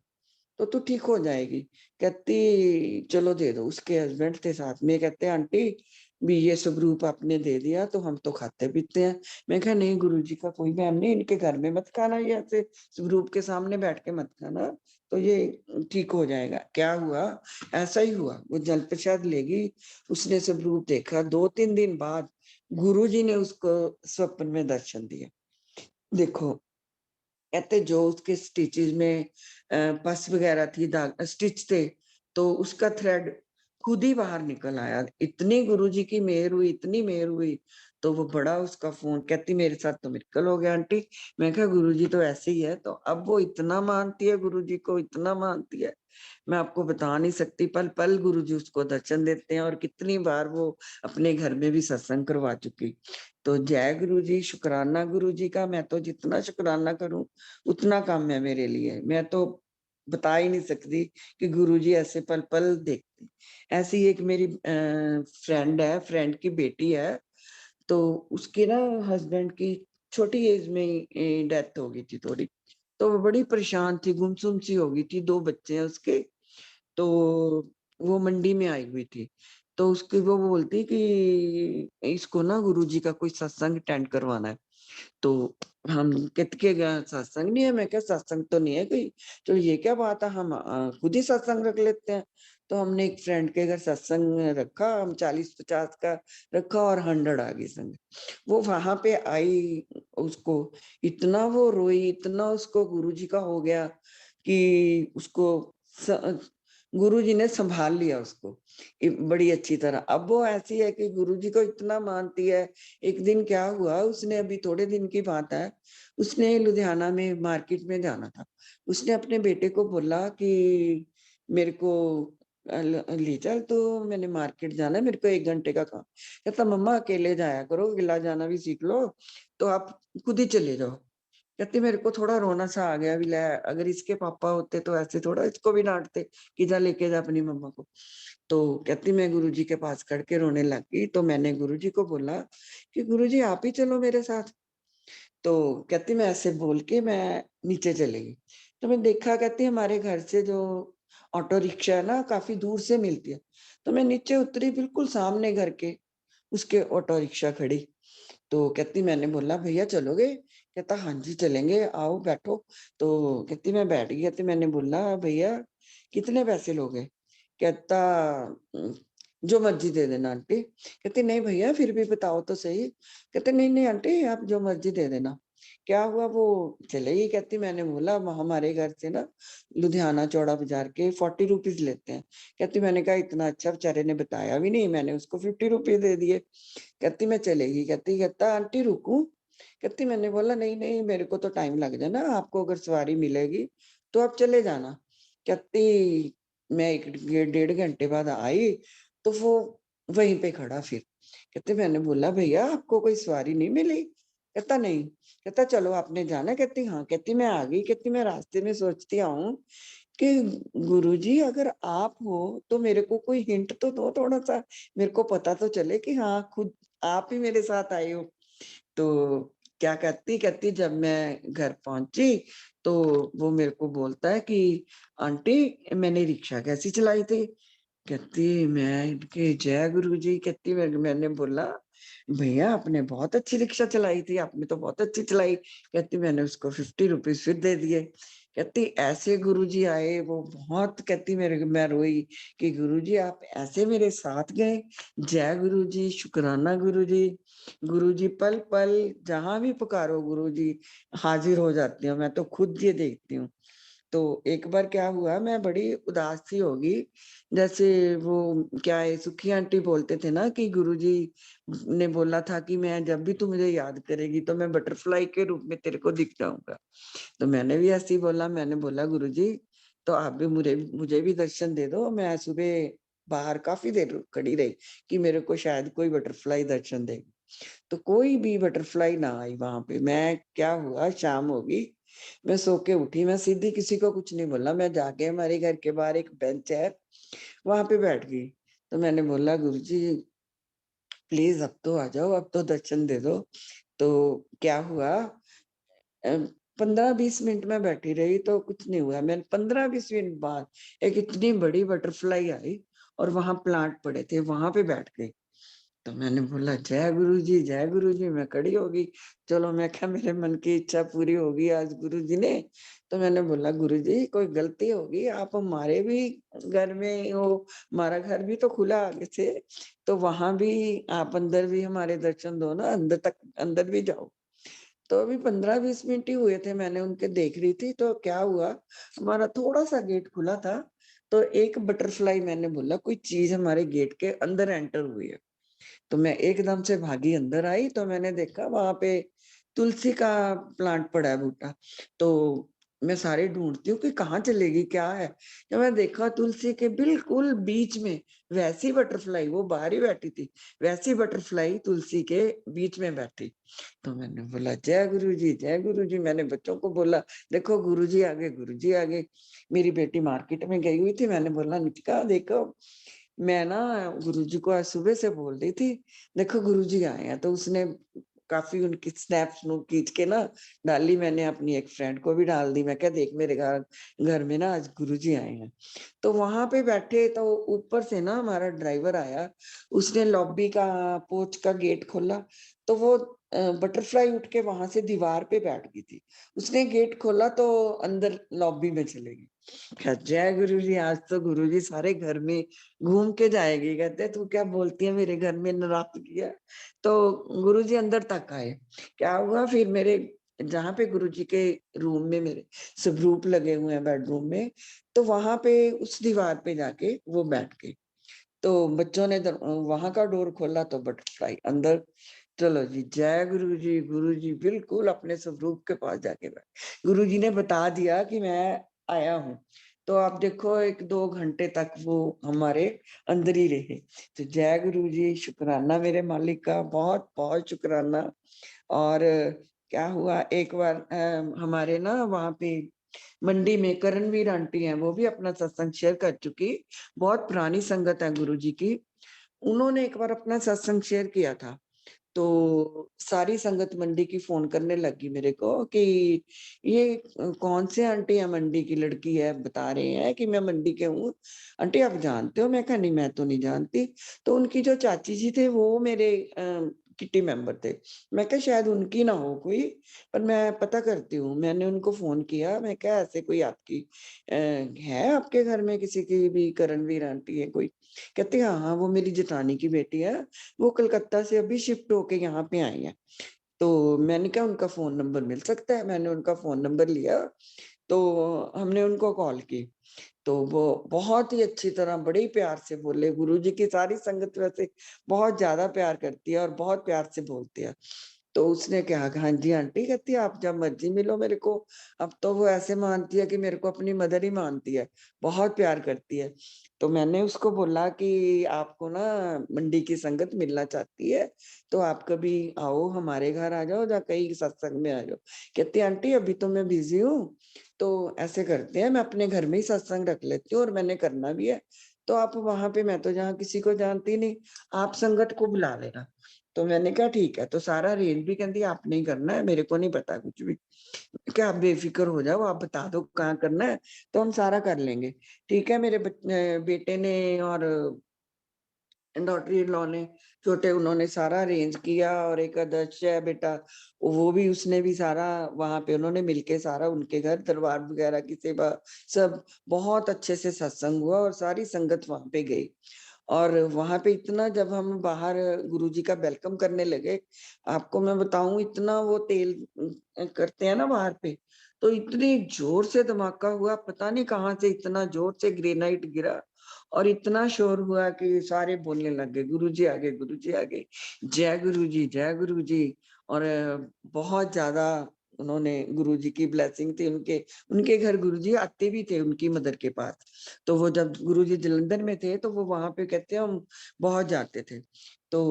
तो तू ठीक हो जाएगी। कहती चलो दे दो। उसके हस्बैंड थे साथ में, कहते आंटी भी ये स्वरूप आपने दे दिया तो हम तो खाते पीते हैं। मैं कहा नहीं गुरुजी का कोई वहम नहीं, इनके घर में मत खाना, ये ऐसे स्वरूप के सामने बैठ के मत खाना, तो ये ठीक हो जाएगा। क्या हुआ, ऐसा ही हुआ। वो जल प्रसाद लेगी, उसने स्वरूप देखा, 2-3 दिन बाद गुरुजी ने उसको स्वप्न में दर्शन दिए। देखो कहते जो उसके स्टिचेस में पस वगैरह थी, दाग स्टिच थे, तो उसका थ्रेड खुद ही बाहर निकल आया। इतनी गुरुजी की मेहर हुई, इतनी मेहर हुई। तो वो बड़ा उसका फोन, कहती मेरे साथ तो मिरेकल हो गया आंटी। मैं कहा गुरुजी तो ऐसे ही है। तो अब वो इतना मानती है गुरुजी को, इतना मानती है, मैं आपको बता नहीं सकती। पल पल गुरुजी उसको दर्शन देते हैं, और कितनी बार वो अपने घर में भी सत्संग करवा चुकी। तो जय गुरु जी, शुक्राना गुरु जी का। मैं तो जितना शुक्राना करूं उतना कम है मेरे लिए। मैं तो बता ही नहीं सकती कि गुरु जी ऐसे पल पल देखते। ऐसी एक मेरी फ्रेंड है, फ्रेंड की बेटी है, तो उसकी ना हस्बैंड की छोटी एज में ही डेथ हो गई थी थोड़ी। तो वो बड़ी परेशान थी, गुमसुम सी हो गई थी, 2 बच्चे हैं उसके। तो वो मंडी में आई हुई थी। तो उसकी वो बोलती कि इसको ना गुरुजी का कोई सत्संग अटेंड करवाना है। तो हम कितके गए, सत्संग नहीं है। मैं क्या सत्संग तो नहीं है कोई, तो ये क्या बात है, हम खुद ही सत्संग रख लेते हैं। तो हमने एक फ्रेंड के घर सत्संग रखा, हम 40-50 का रखा और 100 आ गई संग। वो वहां पे आई, उसको इतना वो रोई, इतना उसको गुरुजी का हो गया कि उसको गुरुजी ने संभाल लिया उसको बड़ी अच्छी तरह। अब वो ऐसी है कि गुरुजी को इतना मानती है। एक दिन क्या हुआ, उसने अभी थोड़े दिन की बात है, उसने लुधियाना में मार्केट में जाना था। उसने अपने बेटे को बोला कि मेरे को ले चल, तो मैंने मार्केट जाना है, मेरे को 1 घंटे का काम। कहता मम्मा अकेले जाया करो, गिला जाना भी सीख लो, तो आप खुद ही चले जाओ। कहती मेरे को थोड़ा रोना सा आ गया, भी ले अगर इसके पापा होते तो ऐसे थोड़ा इसको भी डांटते कि जा लेके जा अपनी मम्मा को। तो कहती मैं गुरुजी के पास खड़ के रोने लग गई। तो मैंने गुरुजी को बोला कि गुरुजी आप ही चलो मेरे साथ। तो कहती मैं ऐसे बोल के मैं नीचे चली गई। तो मैं देखा, कहती हमारे घर से जो ऑटो रिक्शा है ना काफी दूर से मिलती है। तो मैं नीचे उतरी, बिल्कुल सामने घर के उसके ऑटो रिक्शा खड़ी। तो कहती मैंने बोला भैया चलोगे? कहता हाँ जी चलेंगे, आओ बैठो। तो कहती मैं बैठ गई। कहती मैंने बोला भैया कितने पैसे लोगे? कहता "उम, जो मर्जी दे देना आंटी।" कहती नहीं भैया फिर भी बताओ तो सही। कहते नहीं नहीं आंटी आप जो मर्जी दे देना। क्या हुआ, वो चले गई। कहती मैंने बोला हमारे घर से ना लुधियाना चौड़ा बाजार के 40 रुपीज लेते हैं। कहती मैंने कहा इतना अच्छा, बेचारे ने बताया भी नहीं, मैंने उसको 50 रुपीज दे दिए। कहती मैं चलेगी। कहता आंटी रुकूं? कहती मैंने बोला नहीं नहीं मेरे को तो टाइम लग जाना, आपको अगर सवारी मिलेगी तो आप चले जाना। कहती मैं 1 डेढ़ घंटे बाद आई, तो वो वहीं पे खड़ा फिर। कहते मैंने बोला भैया आपको कोई सवारी नहीं मिली? कहता नहीं। कहता चलो आपने जाना? कहती हाँ। कहती मैं आ गई। कहती मैं रास्ते में सोचती आऊं कि गुरुजी अगर आप हो तो मेरे को कोई हिंट तो दो थोड़ा सा, मेरे को पता तो चले कि हाँ खुद आप ही मेरे साथ आए हो। तो क्या कहती कहती जब मैं घर पहुंची तो वो मेरे को बोलता है कि आंटी मैंने रिक्शा कैसी चलाई थी। कहती मैं इनके जय गुरु जी। कहती मैंने बोला भैया आपने बहुत अच्छी रिक्शा चलाई थी, आपने तो बहुत अच्छी चलाई। कहती मैंने उसको 50 रुपीज फिर दे दिए। कहती ऐसे गुरुजी आए वो बहुत, कहती मेरे मैं रोई कि गुरुजी आप ऐसे मेरे साथ गए। जय गुरु जी, शुक्राना गुरु जी। गुरु जी पल पल जहां भी पुकारो गुरु जी हाजिर हो जाती हूँ। मैं तो खुद ये देखती हूँ। तो एक बार क्या हुआ, मैं बड़ी उदास सी होगी। जैसे वो क्या है, सुखी आंटी बोलते थे ना कि गुरुजी ने बोला था कि मैं जब भी तू मुझे याद करेगी तो मैं बटरफ्लाई के रूप में तेरे को दिख जाऊंगा। तो मैंने भी ऐसे ही बोला, मैंने बोला गुरुजी तो आप भी मुझे मुझे भी दर्शन दे दो। मैं सुबह बाहर काफी देर खड़ी रही कि मेरे को शायद कोई बटरफ्लाई दर्शन देगी, तो कोई भी बटरफ्लाई ना आई वहां पे। मैं क्या हुआ, शाम होगी, मैं सो के उठी, मैं सीधी किसी को कुछ नहीं बोला, मैं जाके हमारे घर के बाहर एक बेंच है वहां पे बैठ गई। तो मैंने बोला गुरुजी प्लीज अब तो आ जाओ, अब तो दर्शन दे दो। तो क्या हुआ, 15-20 मिनट में बैठी रही तो कुछ नहीं हुआ। मैंने 15-20 मिनट बाद एक इतनी बड़ी बटरफ्लाई आई और वहां प्लांट पड़े थे, वहां पे बैठ गई। तो मैंने बोला जय गुरु जी, जय गुरु जी। मैं खड़ी होगी, चलो मैं क्या मेरे मन की इच्छा पूरी होगी आज गुरु जी ने। तो मैंने बोला गुरु जी कोई गलती होगी, आप हमारे भी घर में हो, हमारा घर भी तो खुला आगे से, तो वहां भी आप अंदर भी हमारे दर्शन दो ना, अंदर तक अंदर भी जाओ। तो अभी 15-20 मिनट ही हुए थे, मैंने उनके देख रही थी। तो क्या हुआ, हमारा थोड़ा सा गेट खुला था, तो एक बटरफ्लाई, मैंने बोला कोई चीज हमारे गेट के अंदर एंटर हुई है। तो मैं एकदम से भागी, अंदर आई तो मैंने देखा वहां पे तुलसी का प्लांट पड़ा है, बूटा। तो मैं सारे ढूंढती हूँ कि कहाँ चलेगी, क्या है। जब मैं देखा तुलसी के बिल्कुल बीच में वैसी बटरफ्लाई, वो बाहर ही बैठी थी, वैसी बटरफ्लाई तुलसी के बीच में बैठी। तो मैंने बोला जय गुरु जी, जय गुरु जी। मैंने बच्चों को बोला देखो गुरु जी आगे, गुरु जी आगे। मेरी बेटी मार्केट में गई हुई थी, मैंने बोला नितिका देखो, मैं ना गुरुजी को आज सुबह से बोल रही थी देखो गुरुजी आए हैं। तो उसने काफी उनकी स्नैप्स खींच के ना डाली, मैंने अपनी एक फ्रेंड को भी डाल दी। मैं क्या देख मेरे घर घर में ना आज गुरुजी आए हैं। तो वहां पे बैठे तो ऊपर से ना हमारा ड्राइवर आया, उसने लॉबी का पोर्च का गेट खोला, तो वो बटरफ्लाई उठ के वहां से दीवार पे बैठ गई थी। उसने गेट खोला तो अंदर लॉबी में चले गई। क्या जय गुरु जी, आज तो गुरु जी सारे घर में घूम के जाएगी। कहते तू क्या बोलती है, मेरे घर में नाराजगी है। तो गुरु जी अंदर तक आए। क्या हुआ फिर, मेरे जहाँ पे गुरु जी के रूम में मेरे स्वरूप लगे हुए हैं बेडरूम में, तो वहां पे उस दीवार पे जाके वो बैठ गई। तो बच्चों ने वहां का डोर खोला तो बटरफ्लाई अंदर। चलो जी जय गुरु जी, गुरु जी बिल्कुल अपने स्वरूप के पास जाके बैठ। गुरु जी ने बता दिया कि मैं आया हूँ। तो आप देखो 1-2 घंटे तक वो हमारे अंदर ही रहे। तो जय गुरु जी, शुक्राना मेरे मालिक का, बहुत बहुत शुक्राना। और क्या हुआ एक बार हमारे ना वहां पे मंडी में करणवीर आंटी हैं, वो भी अपना सत्संग शेयर कर चुकी, बहुत पुरानी संगत है गुरु जी की। उन्होंने एक बार अपना सत्संग शेयर किया था, तो सारी संगत मंडी की फोन करने लगी मेरे को कि ये कौन से आंटी है, मंडी की लड़की है, बता रहे हैं कि मैं मंडी के हूँ। आंटी आप जानते हो? मैं कहा नहीं मैं तो नहीं जानती। तो उनकी जो चाची जी थे वो मेरे किटी मेंबर थे। मैं कहा शायद उनकी ना हो कोई, पर मैं पता करती हूँ। मैंने उनको फोन किया, मैं क्या ऐसे कोई आपकी है आपके घर में किसी की भी करणवीर आंटी है कोई? कहते हाँ हाँ वो मेरी जेठानी की बेटी है, वो कलकत्ता से अभी शिफ्ट होके यहाँ पे आई है। तो मैंने कहा उनका फोन नंबर मिल सकता है? मैंने उनका फोन नंबर लिया, तो हमने उनको कॉल की। तो वो बहुत ही अच्छी तरह बड़े ही प्यार से बोले। गुरुजी की सारी संगत वैसे बहुत ज्यादा प्यार करती है और बहुत प्यार से बोलती है। तो उसने कहा कि हाँ जी आंटी, कहती है आप जब मर्जी मिलो मेरे को। अब तो वो ऐसे मानती है कि मेरे को अपनी मदर ही मानती है, बहुत प्यार करती है। तो मैंने उसको बोला कि आपको ना मंडी की संगत मिलना चाहती है, तो आप कभी आओ हमारे घर आ जाओ या कहीं सत्संग में आ जाओ। कहती आंटी अभी तो मैं बिजी हूँ, तो ऐसे करते हैं मैं अपने घर में ही सत्संग रख लेती हूँ और मैंने करना भी है। तो आप वहां पे, मैं तो जहाँ किसी को जानती नहीं, आप संगत को बुला लेना। तो मैंने कहा ठीक है, तो सारा अरेंज भी कहती आपने ही करना है, मेरे को नहीं पता कुछ भी। क्या आप बेफिक्र हो जाओ, आप बता दो कहाँ करना है तो हम सारा कर लेंगे। ठीक है, मेरे बेटे ने और डॉटर इन लॉ ने, छोटे, उन्होंने सारा अरेंज किया, और एक आदर्श है बेटा, वो भी, उसने भी सारा वहां पे उन्होंने मिलके सारा उनके घर दरबार वगैरह की सेवा, सब बहुत अच्छे से सत्संग हुआ और सारी संगत वहां पे गई। और वहां पे इतना, जब हम बाहर गुरुजी का वेलकम करने लगे, आपको मैं बताऊं, इतना वो तेल करते हैं ना बाहर पे, तो इतनी जोर से धमाका हुआ, पता नहीं कहाँ से इतना जोर से ग्रेनाइट गिरा, और इतना शोर हुआ कि सारे बोलने लग गए, गुरुजी आ गए, गुरुजी आ गए, जय गुरुजी, जय गुरुजी। और बहुत ज्यादा उन्होंने, गुरुजी की ब्लेसिंग थी उनके, उनके घर गुरुजी आते भी थे उनकी मदर के पास। तो वो जब गुरुजी जलंधर में थे तो वो वहां पे, कहते हैं, हम बहुत जाते थे। तो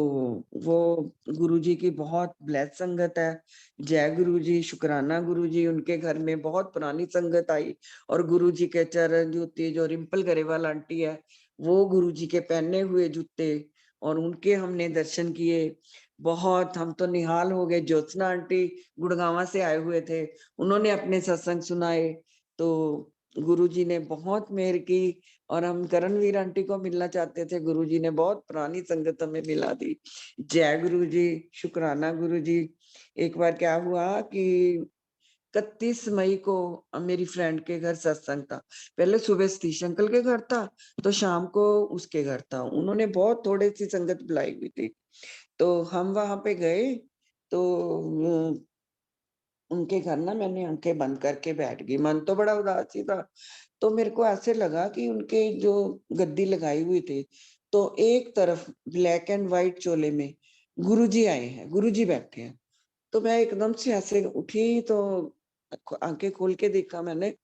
वो गुरुजी की बहुत ब्लेस संगत है। जय गुरुजी, शुक्राना गुरुजी, उनके घर में बहुत पुरानी संगत आई, और गुरुजी के चरण जूते, जो रिंपल गरेवाल आंटी है, वो गुरुजी के पहने हुए जूते, और उनके हमने दर्शन किए। बहुत, हम तो निहाल हो गए। ज्योत्सना आंटी गुड़गांव से आए हुए थे, उन्होंने अपने सत्संग सुनाए। तो गुरुजी ने बहुत मेहर की, और हम करणवीर आंटी को मिलना चाहते थे, गुरुजी ने बहुत पुरानी संगत हमें मिला दी। जय गुरुजी, शुक्राना गुरुजी। एक बार क्या हुआ कि 31 मई को मेरी फ्रेंड के घर सत्संग था। पहले सुबह सतीश अंकल के घर था, तो शाम को उसके घर था। उन्होंने बहुत थोड़ी सी संगत बुलाई हुई थी, तो हम वहां पे गए। तो उनके घर ना मैंने आंखें बंद करके बैठ गई, मन तो बड़ा उदास ही था। तो मेरे को ऐसे लगा कि उनके जो गद्दी लगाई हुई थी, तो एक तरफ ब्लैक एंड व्हाइट चोले में गुरुजी आए हैं, गुरुजी बैठे हैं। तो मैं एकदम से ऐसे उठी, तो आंखें खोल के देखा मैंने,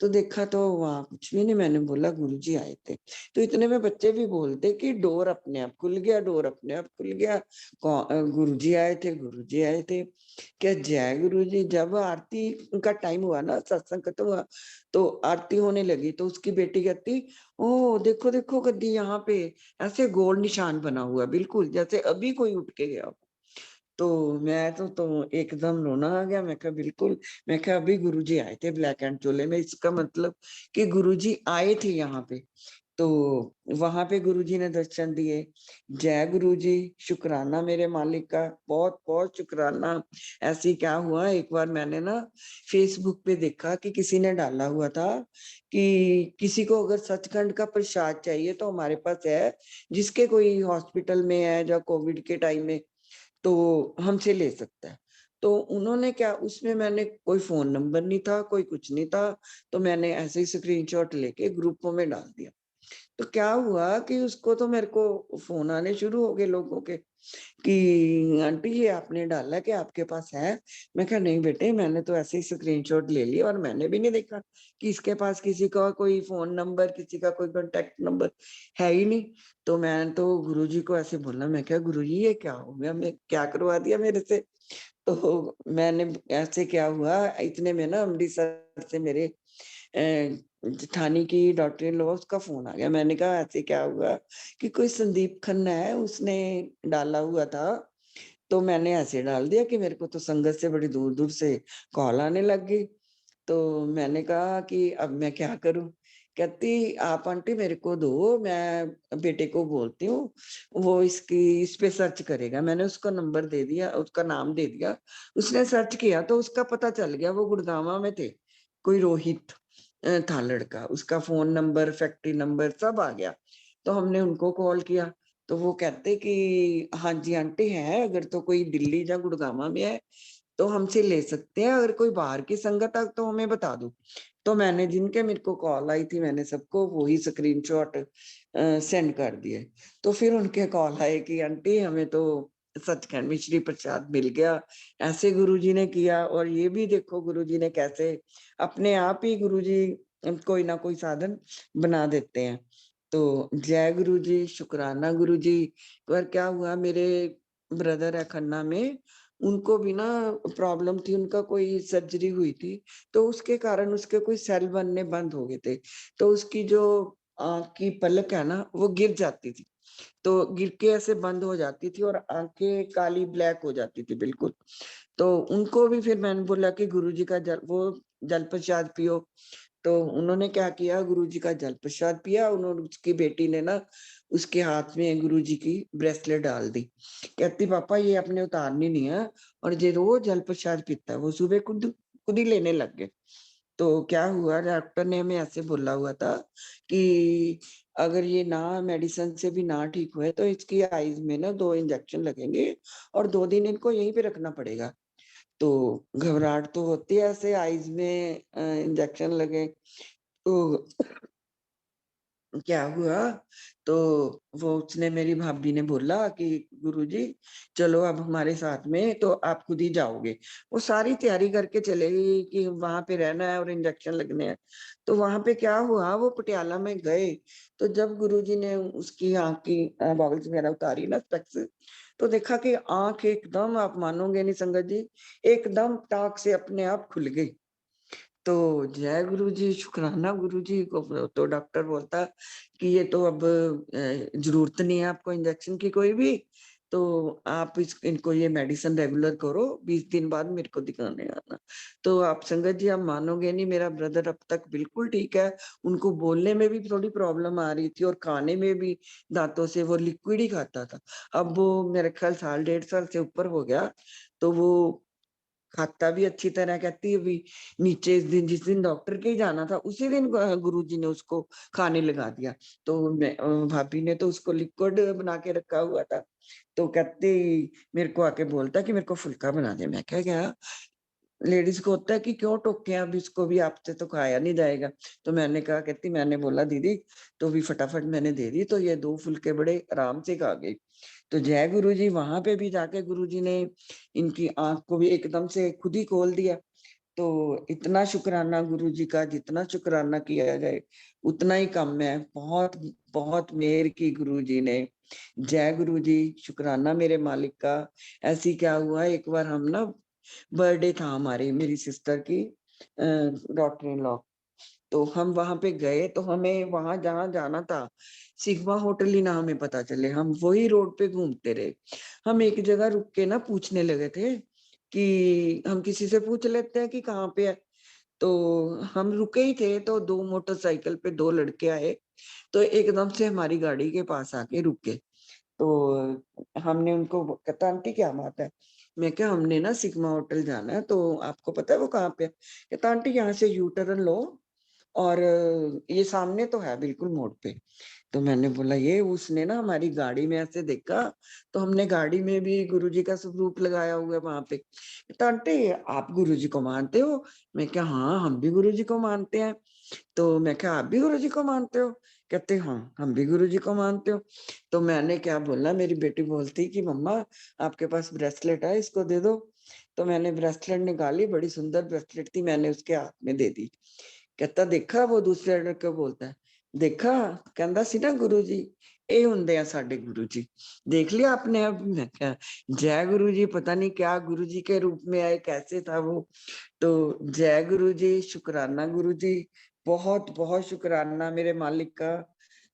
तो देखा तो वहां कुछ भी नहीं। मैंने बोला गुरुजी आए थे। तो इतने में बच्चे भी बोलते कि डोर अपने आप खुल गया, डोर अपने आप खुल गया, गुरुजी आए थे, गुरुजी आए थे। क्या, जय गुरुजी। जब आरती का टाइम हुआ ना, सत्संग खत्म हुआ, तो आरती होने लगी, तो उसकी बेटी कहती, ओ देखो देखो गद्दी, यहाँ पे ऐसे गोल निशान बना हुआ, बिल्कुल जैसे अभी कोई उठ के गया हो। तो मैं तो एकदम रोना आ गया। मैं कहा बिल्कुल, मैं कहा अभी गुरुजी आए थे ब्लैक एंड चोले में, इसका मतलब कि गुरुजी आए थे यहाँ पे। तो वहां पे गुरुजी ने दर्शन दिए। जय गुरुजी, शुक्राना मेरे मालिक का, बहुत बहुत शुक्राना। ऐसी क्या हुआ, एक बार मैंने ना फेसबुक पे देखा कि किसी ने डाला हुआ था कि किसी को अगर सचखंड का प्रसाद चाहिए तो हमारे पास है, जिसके कोई हॉस्पिटल में है या कोविड के टाइम में, तो हमसे ले सकता है। तो उन्होंने क्या, उसमें मैंने, कोई फोन नंबर नहीं था, कोई कुछ नहीं था, तो मैंने ऐसे ही स्क्रीनशॉट लेके ग्रुपों में डाल दिया। तो क्या हुआ कि उसको तो मेरे को फोन आने शुरू हो गए लोगों के कि आंटी ये आपने डाला कि आपके पास है। मैं कहा नहीं बेटे, मैंने तो ऐसे ही स्क्रीनशॉट ले लिया, और मैंने भी नहीं देखा कि इसके पास किसी का कोई फोन नंबर, किसी का कोई कांटेक्ट नंबर है ही नहीं। तो मैं तो गुरुजी को ऐसे बोला, मैं क्या गुरुजी ये क्या हो गया, मैं क्या करवा दिया मेरे से। तो मैंने, ऐसे क्या हुआ, इतने में ना अमृतसर से मेरे जेठानी की डॉटर इन लॉ, उसका फोन आ गया। मैंने कहा ऐसे क्या हुआ कि कोई संदीप खन्ना है, उसने डाला हुआ था। तो मैंने ऐसे डाल दिया कि मेरे को तो संगत से बड़ी दूर दूर से कॉल आने लग गई। तो मैंने कहा कि अब मैं क्या करूं। कहती आप आंटी मेरे को दो, मैं बेटे को बोलती हूँ, वो इसकी इस पे सर्च करेगा। मैंने उसको नंबर दे दिया, उसका नाम दे दिया। उसने सर्च किया तो उसका पता चल गया, वो गुड़गांव में थे, कोई रोहित था लड़का, उसका फोन नंबर, फैक्ट्री नंबर सब आ गया। तो हमने उनको कॉल किया, तो वो कहते कि हाँ जी आंटी है, अगर तो कोई दिल्ली या गुड़गांव में है तो हमसे ले सकते हैं, अगर कोई बाहर की संगत है तो हमें बता दो। तो मैंने, जिनके मेरे को कॉल आई थी, मैंने सबको वही स्क्रीनशॉट सेंड कर दिए। तो फिर उनके कॉल आए कि आंटी हमें तो सचखंड में श्री प्रसाद मिल गया, ऐसे गुरुजी ने किया, और ये भी देखो गुरुजी ने कैसे अपने आप ही, गुरुजी कोई ना कोई साधन बना देते हैं। तो जय गुरुजी, शुक्राना गुरुजी। पर क्या हुआ, मेरे ब्रदर है खन्ना में, उनको भी ना प्रॉब्लम थी, उनका कोई सर्जरी हुई थी, तो उसके कारण उसके कोई सेल बनने बंद हो गए थे। तो उसकी जो आँख की पलक है ना, वो गिर जाती थी। तो गिर के ऐसे बंद हो जाती थी और आंखें काली ब्लैक हो जाती थी बिल्कुल। तो उनको भी फिर मैंने बोला कि गुरुजी का जल प्रसाद पियो। तो उन्होंने क्या किया, गुरुजी का जल प्रसाद पिया। उन्होंने, उसकी बेटी ने ना उसके हाथ में गुरुजी की ब्रेसलेट डाल दी। कहती पापा ये अपने उतारनी नहीं है, और ये रोज जल प्रसाद पीता है। वो सुबह खुद खुद ही लेने लग गए। तो क्या हुआ, डॉक्टर ने हमें ऐसे बोला हुआ था कि अगर ये ना मेडिसिन से भी ना ठीक हुए तो इसकी आईज में ना 2 इंजेक्शन लगेंगे और 2 दिन इनको यहीं पे रखना पड़ेगा। तो घबराहट तो होती है ऐसे आईज में इंजेक्शन लगे। तो क्या हुआ, तो वो उसने, मेरी भाभी ने बोला कि गुरुजी चलो अब हमारे साथ में, तो आप खुद ही जाओगे। वो सारी तैयारी करके चले गई कि वहां पे रहना है और इंजेक्शन लगने हैं। तो वहां पे क्या हुआ, वो पटियाला में गए। तो जब गुरुजी ने उसकी आंख की गॉगल्स वगैरह उतारी ना, स्पेक्स, तो देखा कि आंख एकदम, आप मानोगे नहीं संगत जी, एकदम टाक से अपने आप खुल गई। तो जय गुरु जी, शुक्राना गुरु जी को। तो डॉक्टर बोलता कि ये तो अब जरूरत नहीं है आपको इंजेक्शन की कोई भी, तो आप इनको ये मेडिसिन रेगुलर करो, 20 दिन बाद मेरे को दिखाने आना। तो आप संगत जी, आप मानोगे नहीं, मेरा ब्रदर अब तक बिल्कुल ठीक है। उनको बोलने में भी थोड़ी प्रॉब्लम आ रही थी और खाने में भी दांतों से वो लिक्विड ही खाता था। अब वो मेरे ख्याल 1.5 साल से ऊपर हो गया, तो वो खाता भी अच्छी तरह। कहती है अभी नीचे, इस दिन जिस दिन डॉक्टर के ही जाना था उसी दिन गुरुजी ने उसको खाने लगा दिया। तो भाभी ने तो उसको लिक्विड बना के रखा हुआ था। तो कहती, मेरे को आके बोलता कि मेरे को फुल्का बना दे। मैं क्या, लेडीज को होता है कि क्यों टोके, अब इसको भी आपसे तो खाया नहीं जाएगा। तो मैंने कहा, कहती मैंने बोला दीदी, तो भी फटाफट मैंने दे दी, तो ये 2 फुलके बड़े आराम से खा गई। तो जय गुरु जी, वहां पे भी जाके गुरु जी ने इनकी आंख को भी एकदम से खुद ही खोल दिया। तो इतना शुक्राना गुरु जी का, जितना शुक्राना किया जाए उतना ही कम है। बहुत बहुत मेहर की गुरु जी ने। जय गुरु जी, शुक्राना मेरे मालिक का। ऐसी क्या हुआ, एक बार हम ना, बर्थडे था हमारी, मेरी सिस्टर की डॉटर इन लॉ। तो हम वहां पे गए, तो हमें वहां जहाँ जाना था, सिग्मा होटल ही ना हमें पता चले, हम वही रोड पे घूमते रहे। हम एक जगह रुक के ना पूछने लगे थे कि हम किसी से पूछ लेते हैं कि कहाँ पे है। तो हम रुके ही थे, तो 2 मोटरसाइकिल पे 2 लड़के आए, तो एकदम से हमारी गाड़ी के पास आके रुके। तो हमने उनको कहता, आंटी क्या बात है। मैं क्या, हमने ना सिग्मा होटल जाना है, तो आपको पता है वो कहाँ पे है। कहता, आंटी यहाँ से यू टर्न लो और ये सामने तो है बिल्कुल मोड़ पे। तो मैंने बोला ये, उसने ना हमारी गाड़ी में ऐसे देखा, तो हमने गाड़ी में भी गुरुजी का स्वरूप लगाया हुआ है वहां पे। कहता, आंटी आप गुरुजी को मानते हो। मैं क्या, हाँ हम भी गुरुजी को मानते हैं। तो मैं क्या, आप भी गुरुजी को मानते हो। कहते, हाँ हम भी गुरुजी को मानते हो। तो मैंने क्या बोला, मेरी बेटी बोलती कि मम्मा आपके पास ब्रेसलेट है, इसको दे दो। तो मैंने ब्रेसलेट निकाली, बड़ी सुंदर ब्रेसलेट थी, मैंने उसके हाथ में दे दी। कहता, देखा, वो दूसरे लड़के को बोलता है, देखा, कहता सी ना गुरु जी, ये हुंदे आ साडे गुरु जी। देख लिया आपने। अब मैं क्या, जय गुरु जी, पता नहीं क्या गुरु जी के रूप में आए, कैसे था वो। तो जय गुरु जी, शुक्राना गुरु जी, बहुत बहुत शुक्राना मेरे मालिक का,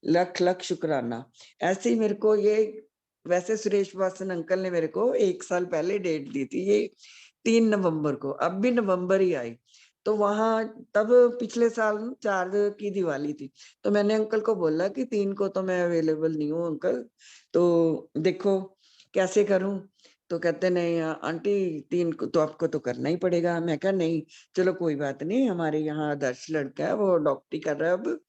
लख लख शुक्राना। ऐसे ही मेरे को ये, वैसे सुरेश वासन अंकल ने मेरे को 1 साल पहले डेट दी थी, ये 3 नवंबर को, अब भी नवंबर ही आई। तो वहां तब पिछले साल 4 की दिवाली थी। तो मैंने अंकल को बोला कि 3 को तो मैं अवेलेबल नहीं हूँ अंकल, तो देखो कैसे करूं। तो कहते, नहीं आंटी 3 को तो आपको तो करना ही पड़ेगा। मैं कहा नहीं, चलो कोई बात नहीं, हमारे यहाँ आदर्श लड़का है, वो डॉक्टरी कर रहा है अब।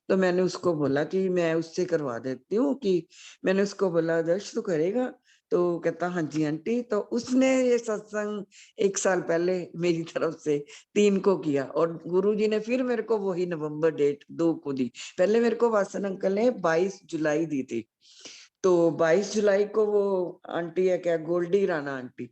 तो मैंने उसको बोला कि मैं उससे करवा देती हूँ, कि मैंने उसको बोला आदर्श तू करेगा। तो कहता, हाँ जी आंटी। तो उसने ये सत्संग 1 साल पहले मेरी तरफ से 3 को किया, और गुरुजी ने फिर मेरे को वही नवंबर डेट 2 को दी। पहले मेरे को वासन अंकल ने 22 जुलाई दी थी। तो 22 जुलाई को वो आंटी है क्या, गोल्डी राणा आंटी,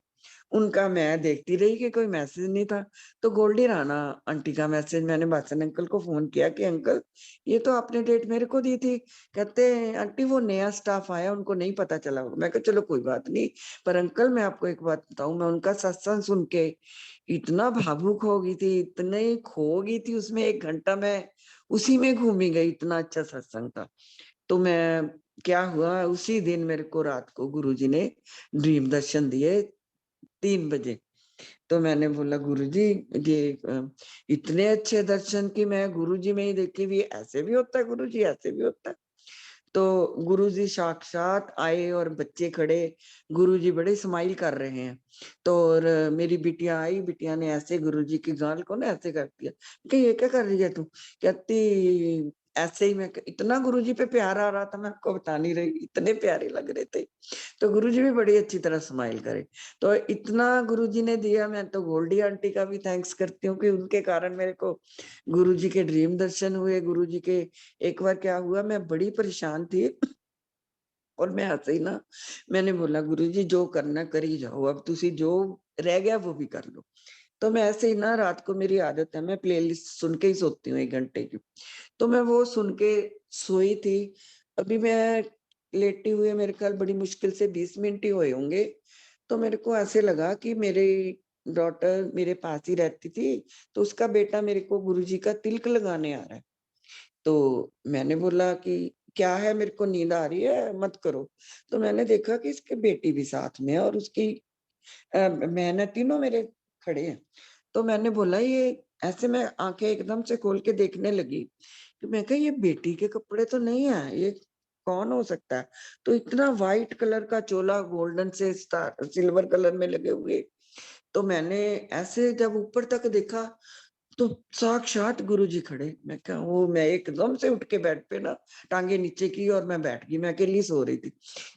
उनका मैं देखती रही कि कोई मैसेज नहीं था। तो गोल्डी राणा आंटी का मैसेज, मैंने बासन अंकल को फोन किया कि अंकल ये तो आपने डेट मेरे को दी थी। कहते, आंटी वो नया स्टाफ आया, उनको नहीं पता चला होगा। मैं कहा चलो कोई बात नहीं, पर अंकल मैं आपको एक बात बताऊं, मैं उनका सत्संग सुन के इतना भावुक हो गई थी, इतने खो गई थी उसमें। 1 घंटा मैं उसी में घूमी गई, इतना अच्छा सत्संग था। तो मैं क्या हुआ, उसी दिन मेरे को रात को गुरुजी ने ड्रीम दर्शन दिए 3 बजे। तो मैंने बोला गुरुजी ये इतने अच्छे दर्शन की मैं गुरुजी में ही देखी हुई, ऐसे भी होता है गुरुजी, ऐसे भी होता है। तो गुरुजी साक्षात आए और बच्चे खड़े, गुरुजी बड़े स्माइल कर रहे हैं। तो और मेरी बिटिया आई, बिटिया ने ऐसे गुरुजी की गाल को ना ऐसे कर दिया कि ये क्या कर रही है तू? कहती ऐसे ही मैं, इतना गुरुजी पे प्यार आ रहा था, मैं आपको बता नहीं रही, इतने प्यारे लग रहे थे। तो गुरुजी भी बड़ी अच्छी तरह स्माइल करे। तो इतना गुरुजी ने दिया, मैं तो गोल्डी आंटी का भी थैंक्स करती हूँ कि उनके कारण मेरे को गुरुजी के ड्रीम दर्शन हुए। गुरुजी के एक बार क्या हुआ, मैं बड़ी परेशान थी और मैं ऐसे ही ना, मैंने बोला गुरुजी जो करना कर ही जाओ, अब तुसी जो रह गया वो भी कर लो। तो मैं ऐसे ही ना, रात को मेरी आदत है, मैं प्लेलिस्ट सुन के ही सोती हूँ 1 घंटे की। तो मैं वो सुन के सोई थी। अभी मैं लेटी हुई, मेरे ख्याल बड़ी मुश्किल से 20 मिनट ही हुए होंगे। तो मेरे को ऐसे लगा कि मेरी डॉटर मेरे पास ही रहती थी, तो उसका बेटा मेरे को गुरुजी का तिलक लगाने आ रहा है। तो मैंने बोला कि क्या है, मेरे को नींद आ रही है, मत करो। तो मैंने देखा कि इसकी बेटी भी साथ में है और उसकी मेहनत, तीनों मेरे खड़े हैं। तो मैंने बोला ये, ऐसे मैं आंखें एकदम से खोल के देखने लगी कि मैं कहा ये बेटी के कपड़े तो नहीं है, ये कौन हो सकता है? तो इतना व्हाइट कलर का चोला गोल्डन से स्टार सिल्वर कलर में लगे हुए। तो मैंने ऐसे जब ऊपर तक देखा तो साक्षात गुरुजी खड़े। मैं कहा वो, मैं एकदम से उठ के बेड पे ना टांगे नीचे की और मैं बैठ गई, मैं अकेली सो रही थी।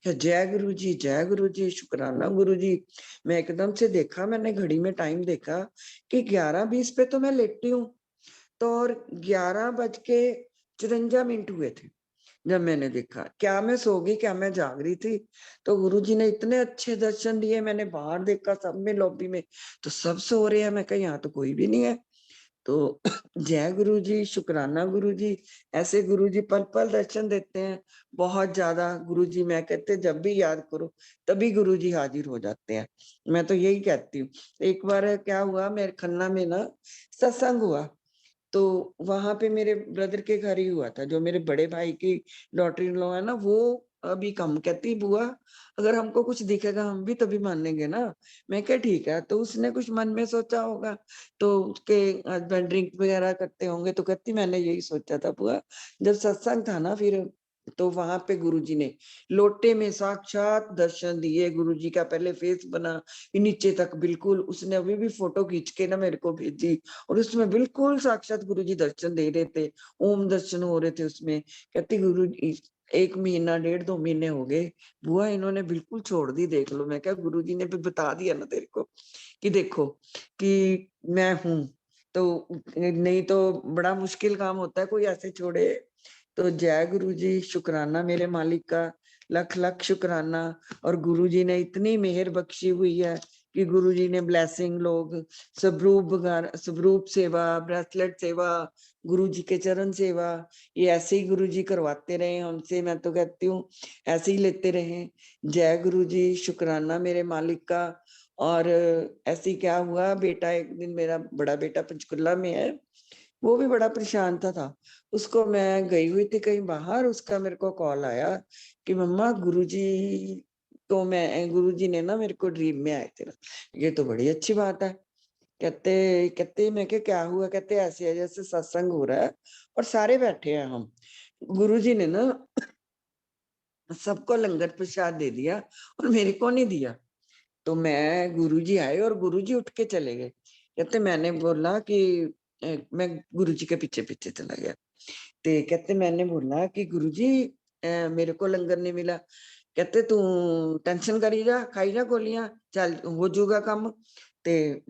क्या जय गुरुजी, जय गुरुजी, शुक्राना गुरुजी। मैं एकदम से देखा, मैंने घड़ी में टाइम देखा कि 11:20 पे तो मैं लेटी हूँ, तो और 11:54 हुए थे जब मैंने देखा। क्या मैं सो गई, क्या मैं जाग रही थी? तो गुरुजी ने इतने अच्छे दर्शन दिए। मैंने बाहर देखा, सब में लॉबी में तो सब सो रहे हैं, मैं कहा यहाँ तो कोई भी नहीं है। तो जय गुरुजी, शुक्राना गुरुजी। ऐसे गुरुजी पल-पल दर्शन देते हैं, बहुत ज़्यादा गुरुजी। मैं कहते जब भी याद करो तभी गुरुजी हाजिर हो जाते हैं। मैं तो यही कहती हूँ। एक बार क्या हुआ, मेरे खन्ना में ना सत्संग हुआ, तो वहाँ पे मेरे ब्रदर के घर ही हुआ था। जो मेरे बड़े भाई की डॉटर इन लॉ है ना, वो अभी कम कहती बुआ अगर हमको कुछ दिखेगा हम भी तभी मानेंगे ना। मैं क्या ठीक है। तो उसने कुछ मन में सोचा होगा, तो उसके हस्बैंड ड्रिंक वगैरह करते होंगे, तो कहती मैंने यही सोचा था बुआ, जब सत्संग था ना फिर, तो वहां पे गुरुजी ने लोटे में साक्षात दर्शन दिए। गुरुजी का पहले फेस बना नीचे तक बिल्कुल, उसने अभी भी फोटो खींच के ना मेरे को भेजी, और उसमें बिल्कुल साक्षात गुरुजी दर्शन दे रहे थे, ओम दर्शन हो रहे थे उसमें। कहती गुरु 1 महीना 1.5-2 महीने हो गए बुआ, इन्होंने बिल्कुल छोड़ दी, देख लो। मैं क्या, गुरुजी ने भी बता दिया ना तेरे को कि देखो कि मैं हूँ। तो नहीं तो बड़ा मुश्किल काम होता है कोई ऐसे छोड़े। तो जय गुरुजी, शुक्राना मेरे मालिक का, लख लख शुक्राना। और गुरुजी ने इतनी मेहर बख्शी हुई है कि गुरुजी ने ब्लेसिंग, लोग स्वरूप सेवा, ब्रेसलेट सेवा, गुरुजी के चरण सेवा, ये ऐसे ही गुरुजी करवाते रहे हमसे। मैं तो कहती हूँ ऐसे ही लेते रहे। जय गुरुजी, शुक्राना मेरे मालिक का। और ऐसे ही क्या हुआ, बेटा एक दिन, मेरा बड़ा बेटा पंचकुला में है, वो भी बड़ा परेशान था। उसको, मैं गई हुई थी कहीं बाहर, उसका मेरे को कॉल आया कि मम्मा गुरुजी ने ना मेरे को ड्रीम में आए थे ना। ये तो बड़ी अच्छी बात है। कहते कहते मैं क्या हुआ? कहते ऐसे है जैसे सत्संग हो रहा है और सारे बैठे हैं हम, गुरुजी ने ना सबको लंगर प्रसाद दे दिया और मेरे को नहीं दिया। तो मैं, गुरुजी आए और गुरुजी उठ के चले गए। कहते मैंने बोला कि मैं गुरुजी के पीछे पीछे चला गया। ते कहते मैंने बोला कि गुरुजी मेरे को लंगर नहीं मिला। कहते तू टेंशन करी जा, खाई जा गोलियां, चल हो जाऊगा काम, ते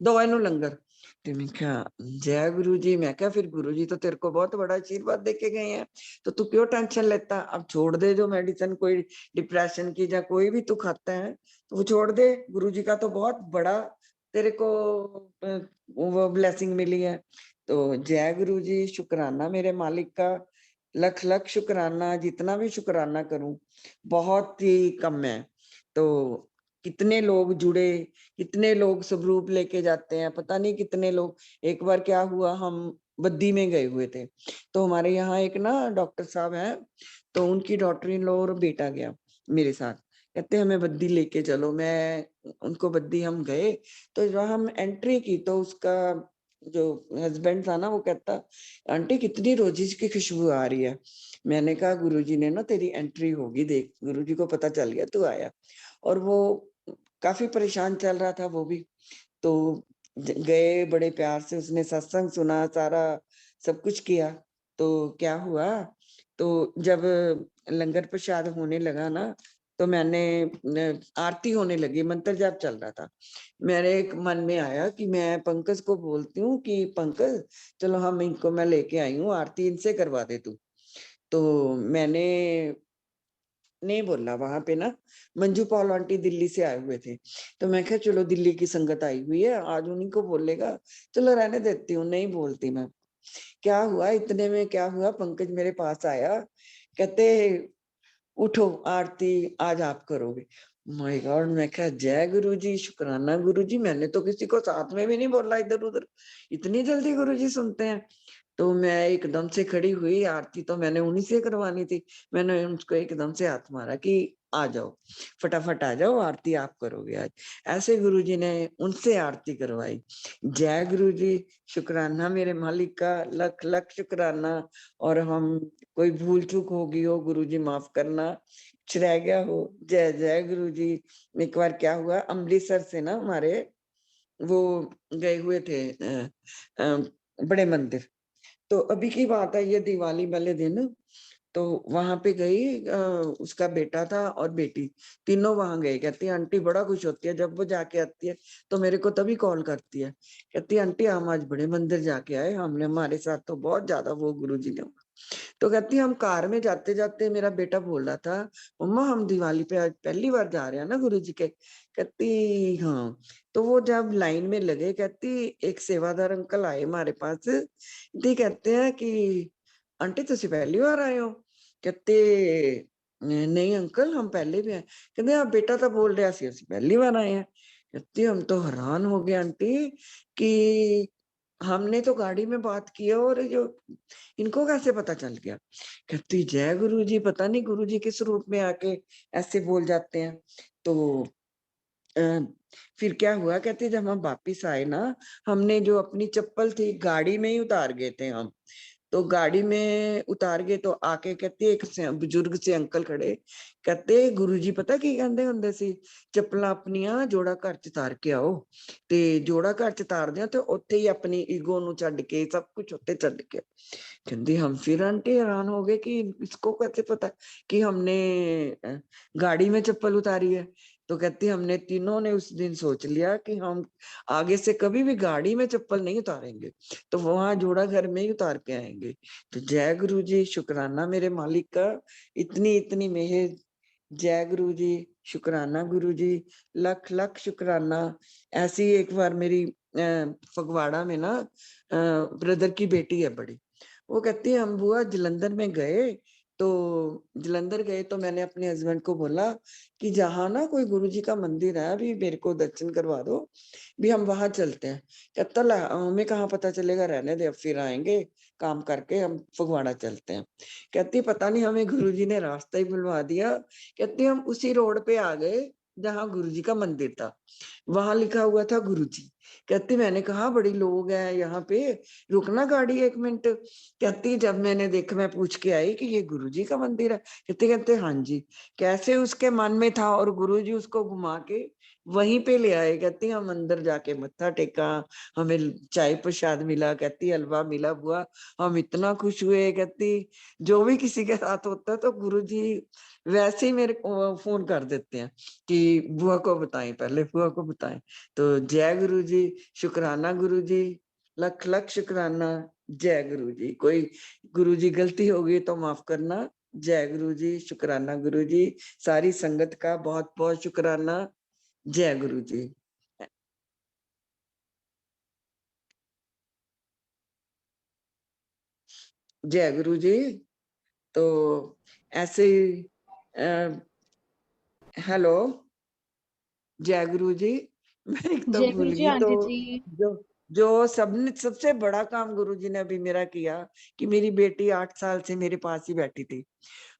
दो इनू लंगर। ते मैं क्या, जय गुरु जी। मैं क्या, फिर गुरु जी तो तेरे को बहुत बड़ा आशीर्वाद देके गए हैं, तो तू क्यों टेंशन लेता? अब छोड़ दे जो मेडिसिन, कोई डिप्रेशन की या कोई भी तू खाता है तो वो छोड़ दे। गुरु जी का तो बहुत बड़ा तेरे को वो ब्लेसिंग मिली है। तो जय गुरु जी, शुक्राना मेरे मालिक का, लख लख शुक्राना। जितना भी शुक्राना करूं बहुत ही कम है। तो कितने लोग जुड़े, कितने लोग स्वरूप लेके जाते हैं, पता नहीं कितने लोग। एक बार क्या हुआ, हम बद्दी में गए हुए थे, तो हमारे यहाँ एक ना डॉक्टर साहब हैं, तो उनकी डॉटर इन लॉ और बेटा गया मेरे साथ, कहते हमें बद्दी लेके चलो। मैं उनको बद्दी हम गए, तो जब हम एंट्री की तो उसका जो हस्बैंड था ना वो कहता, आंटी कितनी रोजीज की खुशबू आ रही है। मैंने कहा गुरुजी ने ना तेरी एंट्री होगी, देख गुरुजी को पता चल गया तू आया। और वो काफी परेशान चल रहा था वो भी। तो गए, बड़े प्यार से उसने सत्संग सुना, सारा सब कुछ किया। तो क्या हुआ, तो जब लंगर प्रसाद होने लगा ना, तो मैंने आरती होने लगी, मंत्र जाप चल रहा था। मेरे एक मन में आया कि मैं पंकज को बोलती हूँ कि पंकज चलो हम इनको, मैं लेके आई हूँ आरती, इनसे करवा दे तू। तो मैंने नहीं बोला, वहां पे ना मंजू पॉल आंटी दिल्ली से आए हुए थे। तो मैं कहा चलो दिल्ली की संगत आई हुई है, आज उन्हीं को बोलेगा, चलो रहने देती हूँ, नहीं बोलती मैं। क्या हुआ, इतने में क्या हुआ, पंकज मेरे पास आया, कहते उठो आरती आज आप करोगे। माय गॉड, मैं कहा जय गुरु जी, शुक्राना गुरु जी, मैंने तो किसी को साथ में भी नहीं बोला इधर उधर, इतनी जल्दी गुरु जी सुनते हैं। तो मैं एकदम से खड़ी हुई, आरती तो मैंने उन्हीं से करवानी थी। मैंने उनको एकदम से हाथ मारा कि आ जाओ, फटाफट आ जाओ, आरती आप करोगे आज। ऐसे गुरुजी ने उनसे आरती करवाई। जय गुरु जी, शुक्राना मेरे मालिक का, लख लख शुक्राना। और हम कोई भूल चूक होगी हो गुरु जी माफ करना, कुछ रह गया हो, जय जय गुरु जी। एक बार क्या हुआ, अमृतसर से ना हमारे वो गए हुए थे बड़े मंदिर। तो अभी की बात है, ये दिवाली वाले दिन, तो वहां पे गई, उसका बेटा था और बेटी, तीनों वहां गए। कहती है आंटी बड़ा खुश होती है जब वो जाके आती है, तो मेरे को तभी कॉल करती है, कहती है आंटी हम आज बड़े मंदिर जाके आए, हमने हमारे साथ तो बहुत ज्यादा वो गुरुजी ने। तो कहती है हम कार में जाते जाते मेरा बेटा बोल रहा था, मम्मा हम दिवाली पे आज पहली बार जा रहे हैं ना गुरुजी के। कहती हाँ। तो वो जब लाइन में लगे, कहती एक सेवादार अंकल आए हमारे पास, दी कहते हैं कि आंटी तुसी पहली बार आए हो। कहते नहीं अंकल हम पहले भी आए। कहते आप बेटा तो बोल रहा सी ਅਸੀਂ पहली बार आए हैं। कहती हम तो हैरान हो गए आंटी कि हमने तो गाड़ी में बात की है और जो इनको कैसे पता चल गया। कहती जय गुरु जी, पता नहीं गुरु जी किस रूप में आके ऐसे बोल जाते हैं। तो अ, फिर क्या हुआ, कहते जब हम वापिस आए ना, हमने जो अपनी चप्पल थी गाड़ी में ही उतार गए थे हम। तो गाड़ी में उतार गए तो आके कहते एक बुजुर्ग से अंकल खड़े, कहते गुरुजी पता की कहंदे हुंदे सी, चप्पलां अपनियां जोड़ा घर च तार के आओ। ते जोड़ा घर च तारदे ते उत्थे ही अपनी ईगो नु छड्ड के सब कुछ उत्थे छड्ड के। कहंदी हम फिर आंटी हैरान हो गए कि इसको कैसे पता कि हमने गाड़ी में चप्पल उतारी है। तो कहती हमने तीनों ने उस दिन सोच लिया कि हम आगे से कभी भी गाड़ी में चप्पल नहीं उतारेंगे, तो वहां जोड़ा घर में ही उतार के आएंगे। तो जय गुरु जी, शुक्राना मेरे मालिक का, इतनी इतनी मेहर। जय गुरु जी, शुक्राना गुरु जी, लख लख शुक्राना। ऐसी एक बार मेरी फगवाड़ा में ना ब्रदर की बेटी है बड़ी, वो कहती है हम बुआ जलंधर में गए, तो जलंधर गए तो मैंने अपने हस्बैंड को बोला कि जहाँ ना कोई गुरुजी का मंदिर है अभी मेरे को दर्शन करवा दो, भी हम वहां चलते हैं। कहता ला हमें कहाँ पता चलेगा, रहने दे अब फिर आएंगे काम करके, हम फगवाड़ा चलते हैं। कहती पता नहीं हमें गुरुजी ने रास्ता ही बुलवा दिया। कहती हम उसी रोड पे आ गए जहाँ गुरुजी का मंदिर था, वहां लिखा हुआ था गुरुजी। कहती मैंने कहा बड़ी लोग हैं यहाँ पे, रुकना गाड़ी एक मिनट। कहती जब मैंने देखा मैं पूछ के आई कि ये गुरुजी का मंदिर है, कहते कहते हाँ जी। कैसे उसके मन में था और गुरुजी उसको घुमा के वहीं पे ले आए। कहती हम अंदर जाके मत्था टेका, हमें चाय प्रसाद मिला, कहती हलवा मिला बुआ, हम इतना खुश हुए। कहती जो भी किसी के साथ होता है तो गुरुजी वैसे ही मेरे को फोन कर देते हैं कि बुआ को बताएं, पहले बुआ को बताएं। तो जय गुरु जी, शुक्राना गुरु जी, लख लख शुक्राना। जय गुरु जी, कोई गुरु जी गलती होगी तो माफ करना। जय गुरु जी, शुक्राना गुरु जी, सारी संगत का बहुत बहुत शुक्राना। जय गुरु जी। जय गुरु जी। तो ऐसे हेलो, जय गुरु जी। मैं एक तो जय भूल गुरु जी गई। तो आंटी जी। जो जो सबने सबसे बड़ा काम गुरु जी ने अभी मेरा किया कि मेरी बेटी 8 साल से मेरे पास ही बैठी थी,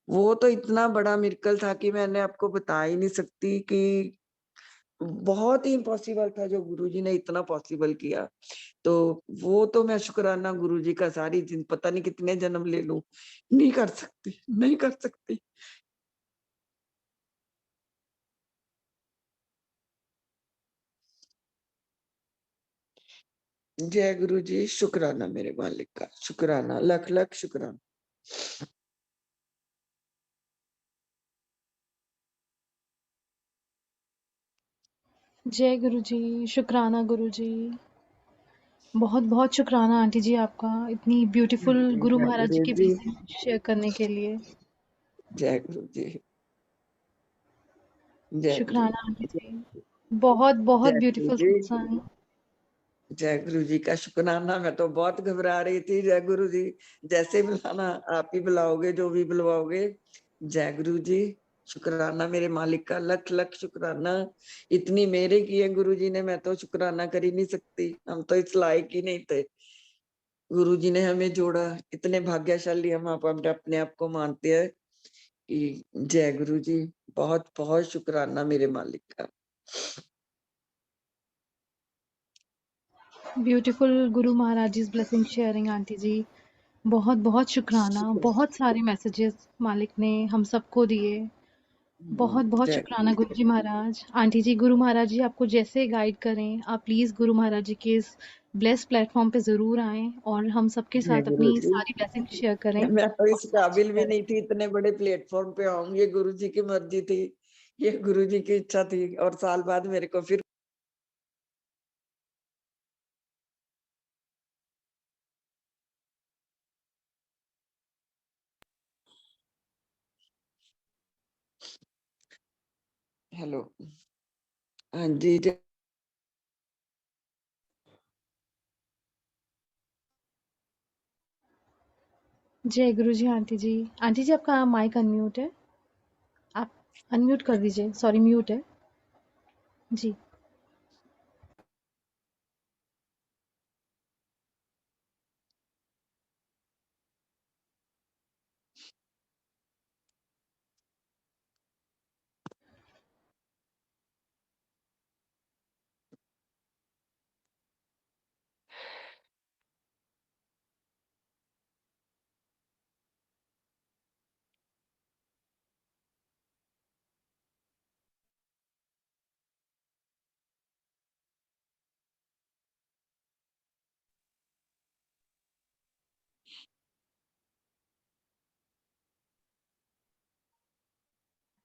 वो तो इतना बड़ा मिरेकल था कि मैंने आपको बता ही नहीं सकती, कि बहुत ही इम्पॉसिबल था जो गुरुजी ने इतना पॉसिबल किया। तो वो तो मैं शुक्राना गुरुजी का सारी जिन पता नहीं कितने जन्म ले लूं, नहीं कर सकती, नहीं कर सकती। जय गुरु जी, शुक्राना मेरे मालिक का, शुक्राना, लख लख शुक्राना। जय गुरु जी, शुक्राना गुरु जी। बहुत बहुत शुक्राना आंटी जी आपका इतनी ब्यूटीफुल गुरु जय महाराज जी गुरु की जी, ब्लेसिंग शेयर करने के लिए। जय गुरु जी, जय गुरु, शुक्राना आंटी जी। बहुत बहुत जय गुरु ब्यूटीफुल जी, सत्संग। जय गुरु जी का शुक्राना। मैं तो बहुत घबरा रही थी। जय गुरु जी, जैसे बुलाना आप ही बुलाओगे, जो भी बुलवाओगे। जय गुरु जी, शुक्राना मेरे मालिक का, लख लख शुक्राना। इतनी मेरे की है गुरु जी ने, मैं तो शुक्राना कर ही नहीं सकती। हम तो इस लायक ही नहीं थे। गुरु जी ने हमें जोड़ा, इतने भाग्यशाली हम आप अपने आप को मानते हैं कि जय गुरु जी, बहुत बहुत शुक्राना मेरे मालिक का। ब्यूटीफुल गुरु महाराज जी ब्लेसिंग शेयरिंग आंटी जी। बहुत बहुत शुक्राना। बहुत सारे मैसेजेस मालिक ने हम सबको दिए। बहुत बहुत जय गुरु शुक्राना गुरु जी महाराज। आंटी जी, गुरु महाराज जी आपको जैसे गाइड करें, आप प्लीज़ गुरु महाराज जी के इस ब्लेस प्लेटफॉर्म पे ज़रूर आएँ और हम सबके जय साथ गुरु अपनी जी, सारी ब्लेसिंग शेयर करें मैं तो और इस सच काबिल भी करें। नहीं थी, इतने बड़े प्लेटफॉर्म पे आऊंगी। ये गुरु जी की मर्जी थी, ये गुरु जी की इच्छा थी। और साल बाद मेरे को फिर हेलो, हाँ जी, जय गुरु जी आंटी जी। आंटी जी आपका माइक अनम्यूट है। आप अनम्यूट कर दीजिए। सॉरी, म्यूट है। जी।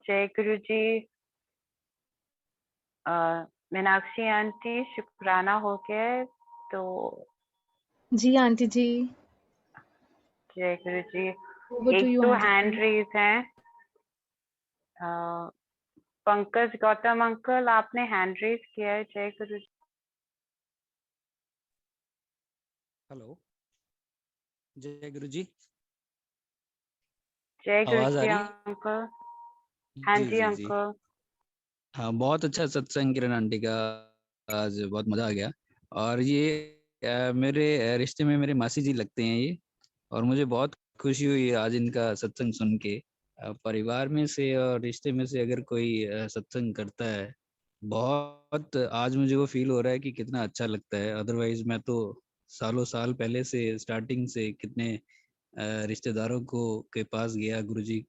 जय गुरु जी। मीनाक्षी आंटी, शुक्राना हो गया तो जी आंटी जी। जय गुरु जी। ओवर टू एक यू तो आंटी हैंड जी। रेज है। पंकज गौतम अंकल, आपने हैंड रेज किया है। जय गुरु जी। हेलो, जय गुरु जी। जय गुरु आवाज आ जी रही है? अंकल। हाँ जी जी जी जी। अंकल। हाँ, बहुत अच्छा सत्संग किरण आंटी का। आज बहुत मजा आ गया। और ये मेरे रिश्ते में मेरे मासी जी लगते हैं ये। और मुझे बहुत खुशी हुई आज इनका सत्संग सुन के। परिवार में से और रिश्ते में से अगर कोई सत्संग करता है, बहुत आज मुझे वो फील हो रहा है कि कितना अच्छा लगता है। अदरवाइज मैं तो सालों साल पहले से स्टार्टिंग से कितने रिश्तेदारों को के पास गया, गुरुजी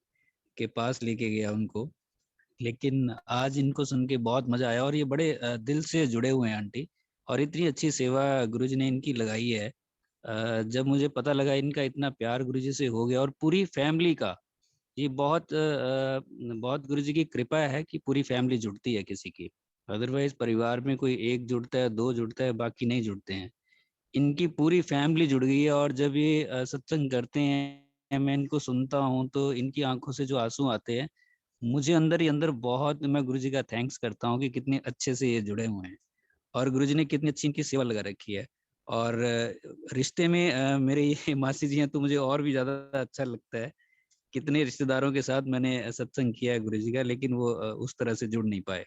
के पास लेके गया उनको। लेकिन आज इनको सुन के बहुत मजा आया और ये बड़े दिल से जुड़े हुए हैं आंटी। और इतनी अच्छी सेवा गुरुजी ने इनकी लगाई है। जब मुझे पता लगा इनका इतना प्यार गुरुजी से हो गया और पूरी फैमिली का, ये बहुत गुरुजी की कृपा है कि पूरी फैमिली जुड़ती है किसी की। अदरवाइज परिवार में कोई एक जुड़ता है, दो जुड़ता है, बाकी नहीं जुड़ते हैं। इनकी पूरी फैमिली जुड़ गई है। और जब ये सत्संग करते हैं, मैं इनको सुनता हूँ तो इनकी आंखों से जो आंसू आते हैं, मुझे अंदर ही अंदर बहुत, मैं गुरुजी का थैंक्स करता हूँ कि कितने अच्छे से ये जुड़े हुए हैं और गुरुजी ने कितनी अच्छी इनकी सेवा लगा रखी है। और रिश्ते में मेरे ये मासी जी हैं तो मुझे और भी ज्यादा अच्छा लगता है। कितने रिश्तेदारों के साथ मैंने सत्संग किया है गुरुजी का, लेकिन वो उस तरह से जुड़ नहीं पाए।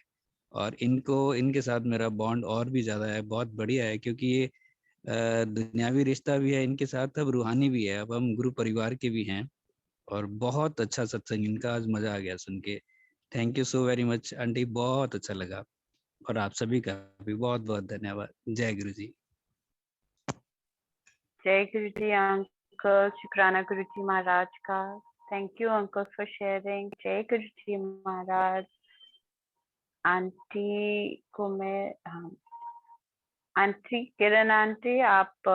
और इनको, इनके साथ मेरा बॉन्ड और भी ज्यादा है, बहुत बढ़िया है। क्योंकि ये दुनियावी रिश्ता भी है इनके साथ, अब रूहानी भी है। अब हम गुरु परिवार के भी हैं। और बहुत अच्छा सत्संग इनका, आज मजा आ गया सुन के। Thank you so very much aunty, बहुत अच्छा लगा। और आप सभी का भी बहुत बहुत धन्यवाद। जय गुरु जी। जय गुरु जी अंकल, शुक्राना गुरु जी महाराज का। Thank you uncle for sharing. जय गुरु जी महाराज। आंटी को मैं आंटी किरण आंटी, आप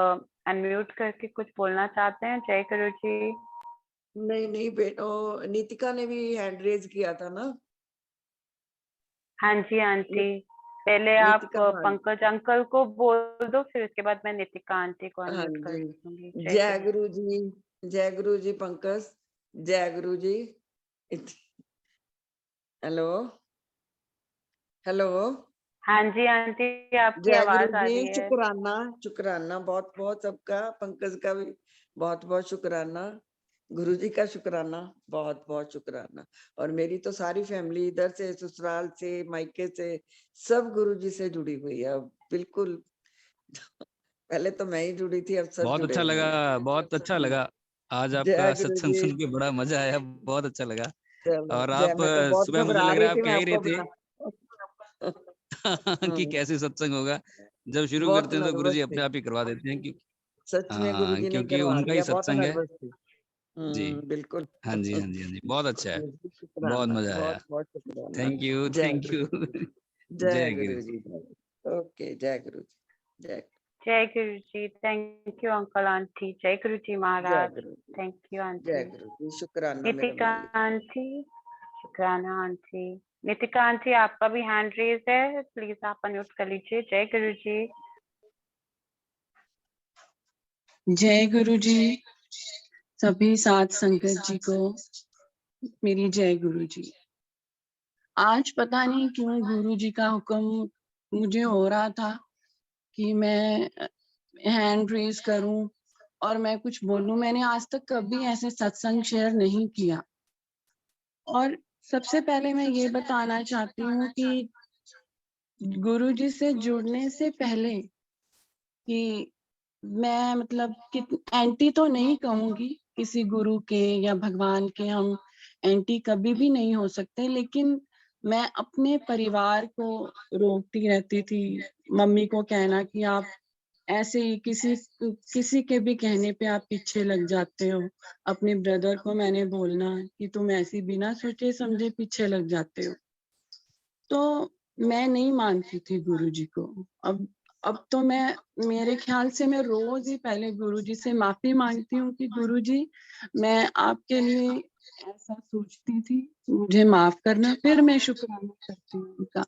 अनम्यूट करके कुछ बोलना चाहते हैं? जय गुरु जी। नहीं बेटो, नीतिका ने भी हैंड रेज किया था ना। हाँ जी आंटी, पहले आप नीतिका पंकज अंकल को बोल दो, फिर उसके बाद मैं नीतिका आंटी को हाँ अनम्यूट कर जी। दूंगी। जय गुरु जी, जय गुरु जी पंकज, जय गुरु जी। Hello hello. हाँ जी आंटी, आपकी जय गुरु आवाज आ जी, रही है। शुक्राना शुक्राना बहुत बहुत सबका, पंकज का भी बहुत बहुत शुक्राना, गुरु जी का शुक्राना, बहुत बहुत शुक्राना। और मेरी तो सारी फैमिली इधर से, ससुराल से, मायके से, सब गुरु जी से जुड़ी हुई है अब, बिल्कुल। पहले तो मैं ही जुड़ी थी, अब सब बहुत जुड़े अच्छा हुए लगा, हैं। बहुत अच्छा लगा। आज जय आपका गुरु सत्संग जी। सुन के बड़ा मजा आया, बहुत अच्छा लगा। चलो और जय, आप मैं तो बहुत सुबह मुझे घबरा लग रही रहा है थी, आप मैं कह ही रहे आपको थे कि हम्म, कैसे सत्संग होगा। जब शुरू बहुत करते हैं तो नर्वस गुरुजी थी, अपने आप ही करवा देते हैं कि सच में गुरु जी ने क्योंकि करवा उनका ही दिया, बहुत सत्संग है। नर्वस थी। जी बिल्कुल। हाँ जी, हाँ जी, हाँ जी, बहुत अच्छा है, बहुत शुक्राना, मजा आया। बहुत बहुत शुक्राना। थैंक यू, जय थैंक गुरु यू। जी, जय जय गुरु गुरु जी। जी, ओके, जय गुरु जी, जय जय गुरु जी। Thank you uncle aunty. जय गुरु जी जय महाराज। गुरु जी, थैंक यू जय आंटी। गुरु जी, शुक्राना मेरे नितिका मालिक। आंटी, शुक्राना आंटी। नितिका आंटी, आपका भी हैंड रेज है, प्लीज आप अनम्यूट कर लीजिए। जय गुरु जी। जय गुरु जी, सभी साथ संगत जी को मेरी जय गुरु जी। आज पता नहीं क्यों गुरु जी का हुक्म मुझे हो रहा था कि मैं हैंड रेज करूं और मैं कुछ बोलूं। मैंने आज तक कभी ऐसे सत्संग शेयर नहीं किया। और सबसे पहले मैं ये बताना चाहती हूँ कि गुरु जी से जुड़ने से पहले कि मैं मतलब कि एंटी तो नहीं कहूंगी किसी गुरु के या भगवान के, हम एंटी कभी भी नहीं हो सकते, लेकिन मैं अपने परिवार को रोकती रहती थी। मम्मी को कहना कि आप ऐसे ही किसी के भी कहने पे आप पीछे लग जाते हो। अपने ब्रदर को मैंने बोलना कि तुम ऐसी बिना सोचे समझे पीछे लग जाते हो। तो मैं नहीं मानती थी गुरुजी को। अब तो मैं, मेरे ख्याल से मैं रोज ही पहले गुरुजी से माफी मांगती हूँ कि गुरुजी मैं आपके लिए ऐसा सोचती थी, मुझे माफ करना। फिर मैं शुक्राना करती हूँ उनका।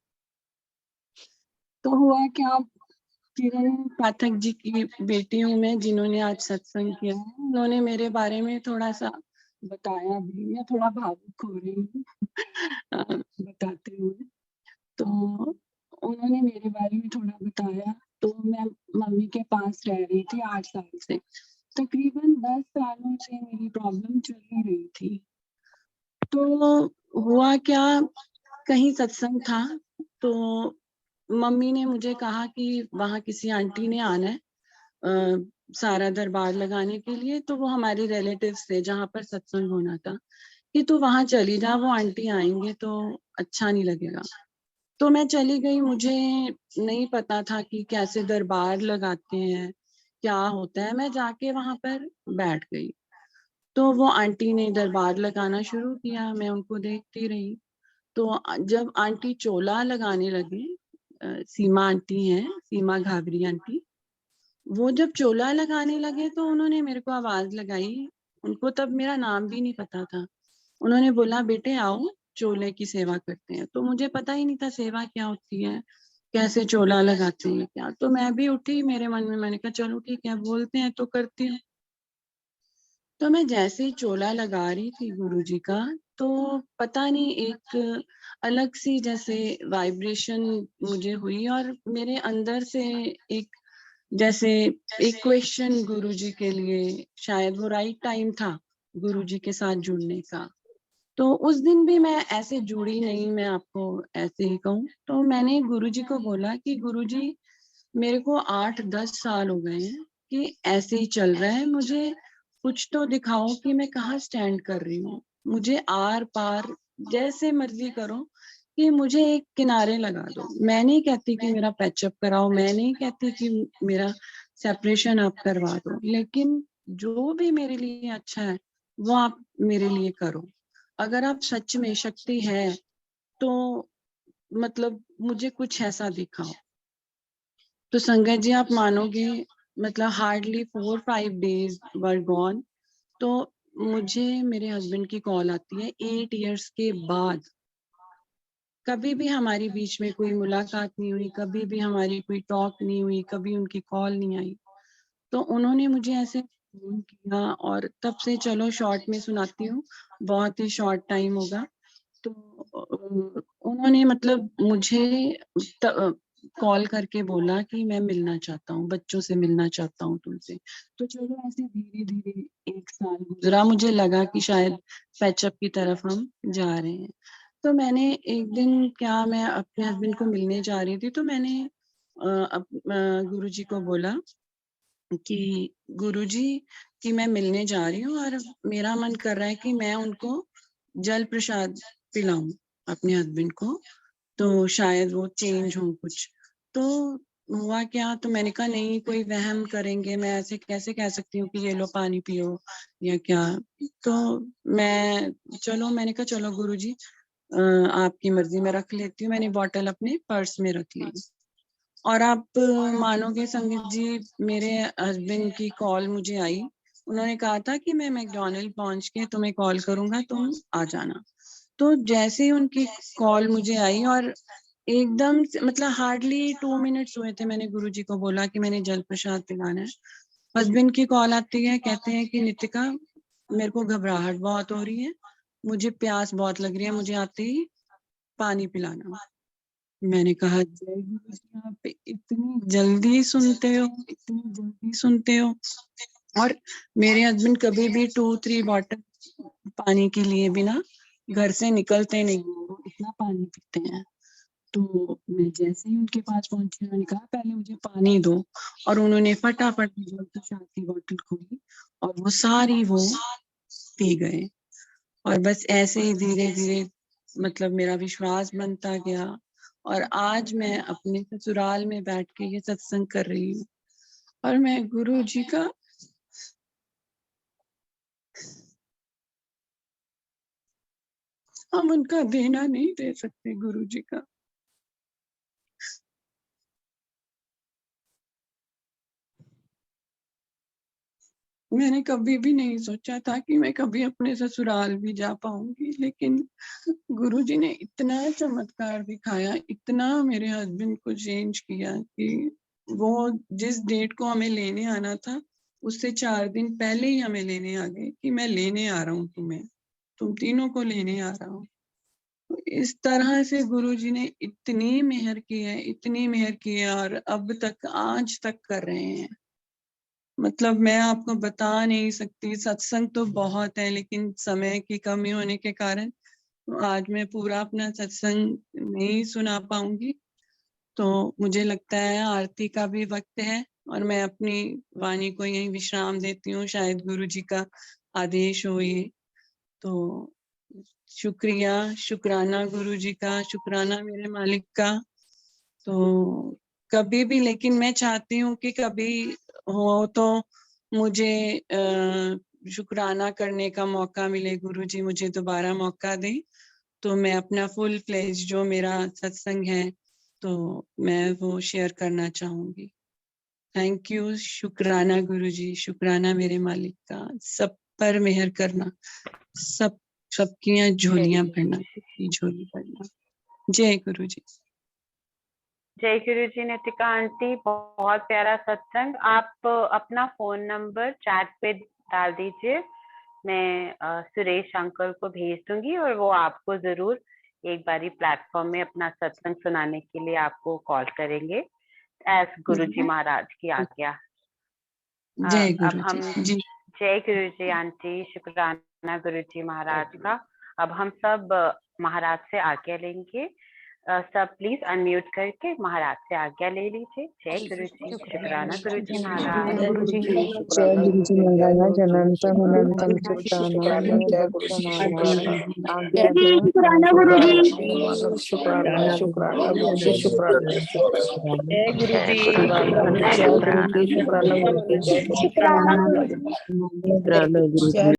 तो हुआ क्या, किरण पाठक जी की बेटी हूँ मैं, जिन्होंने आज सत्संग किया है। उन्होंने मेरे बारे में थोड़ा सा बताया भी, मैं थोड़ा भावुक हो रही हूँ बताते हुए। तो उन्होंने मेरे बारे में थोड़ा बताया। तो मैं मम्मी के पास रह रही थी 8 साल से, तकरीबन 10 सालों से मेरी प्रॉब्लम चल ही रही थी। तो हुआ क्या, कहीं सत्संग था तो मम्मी ने मुझे कहा कि वहां किसी आंटी ने आना है सारा दरबार लगाने के लिए। तो वो हमारे रिलेटिव्स थे जहाँ पर सत्संग होना था, कि तू वहां चली जा, वो आंटी आएंगे तो अच्छा नहीं लगेगा। तो मैं चली गई। मुझे नहीं पता था कि कैसे दरबार लगाते हैं, क्या होता है। मैं जाके वहां पर बैठ गई। तो वो आंटी ने दरबार लगाना शुरू किया, मैं उनको देखती रही। तो जब आंटी चोला लगाने लगी, सीमा आंटी हैं, सीमा घाघरी आंटी, वो जब चोला लगाने लगे तो उन्होंने मेरे को आवाज लगाई। उनको तब मेरा नाम भी नहीं पता था। उन्होंने बोला बेटे आओ चोले की सेवा करते हैं। तो मुझे पता ही नहीं था सेवा क्या होती है, कैसे चोला लगाते हैं क्या। तो मैं भी उठी, मेरे मन में मैंने कहा चलो ठीक है, बोलते हैं तो करती हूँ। तो मैं जैसे ही चोला लगा रही थी गुरुजी का, तो पता नहीं एक अलग सी जैसे वाइब्रेशन मुझे हुई, और मेरे अंदर से एक जैसे एक क्वेश्चन गुरुजी के लिए, शायद वो राइट टाइम था गुरुजी के साथ जुड़ने का। तो उस दिन भी मैं ऐसे जुड़ी नहीं, मैं आपको ऐसे ही कहूँ। तो मैंने गुरुजी को बोला कि गुरुजी मेरे को 8-10 साल हो गए हैं कि ऐसे ही चल रहा है, मुझे कुछ तो दिखाओ कि मैं कहाँ स्टैंड कर रही हूँ। मुझे आर पार जैसे मर्जी करो कि मुझे एक किनारे लगा दो। मैं नहीं कहती कि मेरा पैचअप कराओ, मैं नहीं कहती कि मेरा सेपरेशन आप करवा दो, लेकिन जो भी मेरे लिए अच्छा है वो आप मेरे लिए करो। अगर आप सच में शक्ति है तो मतलब मुझे कुछ ऐसा दिखाओ। तो संगत जी, आप मानोगे, मतलब हार्डली 4-5 days वर गॉन, तो मुझे मेरे हस्बैंड की कॉल आती है 8 years के बाद। कभी भी हमारी बीच में कोई मुलाकात नहीं हुई, कभी भी हमारी कोई टॉक नहीं हुई, कभी उनकी कॉल नहीं आई। तो उन्होंने मुझे ऐसे फोन किया और तब से, चलो शॉर्ट में सुनाती हूँ, बहुत ही शॉर्ट टाइम होगा। तो उन्होंने मतलब मुझे कॉल करके बोला कि मैं मिलना चाहता हूँ, बच्चों से मिलना चाहता हूँ तुमसे। तो चलो ऐसे धीरे धीरे 1 साल गुजरा, मुझे लगा कि शायद पैचअप की तरफ हम जा रहे हैं। तो मैंने एक दिन, क्या मैं अपने हस्बैंड को मिलने जा रही थी, तो मैंने गुरुजी को बोला कि गुरुजी कि मैं मिलने जा रही हूँ और मेरा मन कर रहा है कि मैं उनको जल प्रसाद पिलाऊं अपने हस्बैंड को, तो शायद वो चेंज हो कुछ। तो हुआ क्या, तो मैंने कहा नहीं, कोई वहम करेंगे, मैं ऐसे कैसे कह सकती हूँ कि ये लो पानी पियो या क्या। तो मैंने कहा चलो गुरुजी, आपकी मर्जी, में रख लेती हूँ। मैंने बॉटल अपने पर्स में रख ली। और आप मानोगे संगीत जी, मेरे हस्बैंड की कॉल मुझे आई। उन्होंने कहा था कि मैं मैकडॉनल्ड पहुंच के तुम्हें कॉल करूंगा, तुम आ जाना। तो जैसे ही उनकी कॉल मुझे आई और एकदम से, मतलब हार्डली 2 मिनट्स हुए थे, मैंने गुरुजी को बोला कि मैंने जल प्रसाद पिलाना है। हस्बैंड की कॉल आती है, कहते हैं कि नितिका, मेरे को घबराहट बहुत हो रही है, मुझे प्यास बहुत लग रही है, मुझे आते ही पानी पिलाना। मैंने कहा जय गुरु जी, आप इतनी जल्दी सुनते हो, इतनी जल्दी सुनते हो। और मेरे हस्बैंड कभी भी 2-3 बॉटल पानी के लिए बिना घर से निकलते नहीं हैं, वो इतना पानी पीते हैं। तो मैं जैसे ही उनके पास पहुंची, मैंने कहा पहले मुझे पानी दो, और उन्होंने फटाफट जल प्रसाद की बोतल खोली और वो सारी वो पी गए। और बस ऐसे ही धीरे धीरे मतलब मेरा विश्वास बनता गया, और आज मैं अपने ससुराल में बैठ के ये सत्संग कर रही हूँ। और मैं गुरु जी का हम उनका देना नहीं दे सकते, गुरु जी का। मैंने कभी भी नहीं सोचा था कि मैं कभी अपने ससुराल भी जा पाऊंगी, लेकिन गुरुजी ने इतना चमत्कार दिखाया, इतना मेरे हस्बैंड को चेंज किया कि वो जिस डेट को हमें लेने आना था, उससे 4 दिन पहले ही हमें लेने आ गए कि मैं लेने आ रहा हूँ तुम्हें, तुम तीनों को लेने आ रहा हूँ। तो इस तरह से गुरुजी ने इतनी मेहर की है, इतनी मेहर की है, और अब तक, आज तक कर रहे हैं। मतलब मैं आपको बता नहीं सकती, सत्संग तो बहुत है, लेकिन समय की कमी होने के कारण आज मैं पूरा अपना सत्संग नहीं सुना पाऊंगी। तो मुझे लगता है आरती का भी वक्त है, और मैं अपनी वाणी को यहीं विश्राम देती हूँ, शायद गुरु जी का आदेश हो ये। तो शुक्रिया, शुक्राना गुरु जी का, शुक्राना मेरे मालिक का। तो कभी भी, लेकिन मैं चाहती हूँ कि कभी हो तो मुझे शुक्राना करने का मौका मिले, गुरुजी मुझे दोबारा मौका दें, तो मैं अपना फुल फ्लेज जो मेरा सत्संग है, तो मैं वो शेयर करना चाहूंगी। थैंक यू, शुक्राना गुरुजी, शुक्राना मेरे मालिक का, सब पर मेहर करना, सबकी झोलियां भरना, सबकी झोली भरना। जय गुरुजी। जय गुरु जी। नितिका आंटी, बहुत प्यारा सत्संग। आप अपना फोन नंबर चैट पे डाल दीजिए, मैं सुरेश अंकल को भेज दूंगी और वो आपको जरूर एक बारी प्लेटफॉर्म में अपना सत्संग सुनाने के लिए आपको कॉल करेंगे, एस गुरु जी महाराज की आज्ञा। जय अब गुरु हम जी। जय गुरु जी आंटी, शुक्राना गुरु जी महाराज का। अब हम सब महाराज से आज्ञा लेंगे। सब प्लीज अनम्यूट करके महाराज से आज्ञा ले लीजिए। जय गुरु जी। शुक्राना गुरु जी महाराज। गुरु जी जय गुरु जी महाराज अनंतम अनंतम शुक्राना आज्ञा दें। शुक्राना गुरु जी। शुक्राना शुक्राना गुरु जी शुक्राना जय गुरु जी। जय गुरु जी शुक्राना गुरु जी शुक्राना गुरु जी। शुक्राना गुरु जी।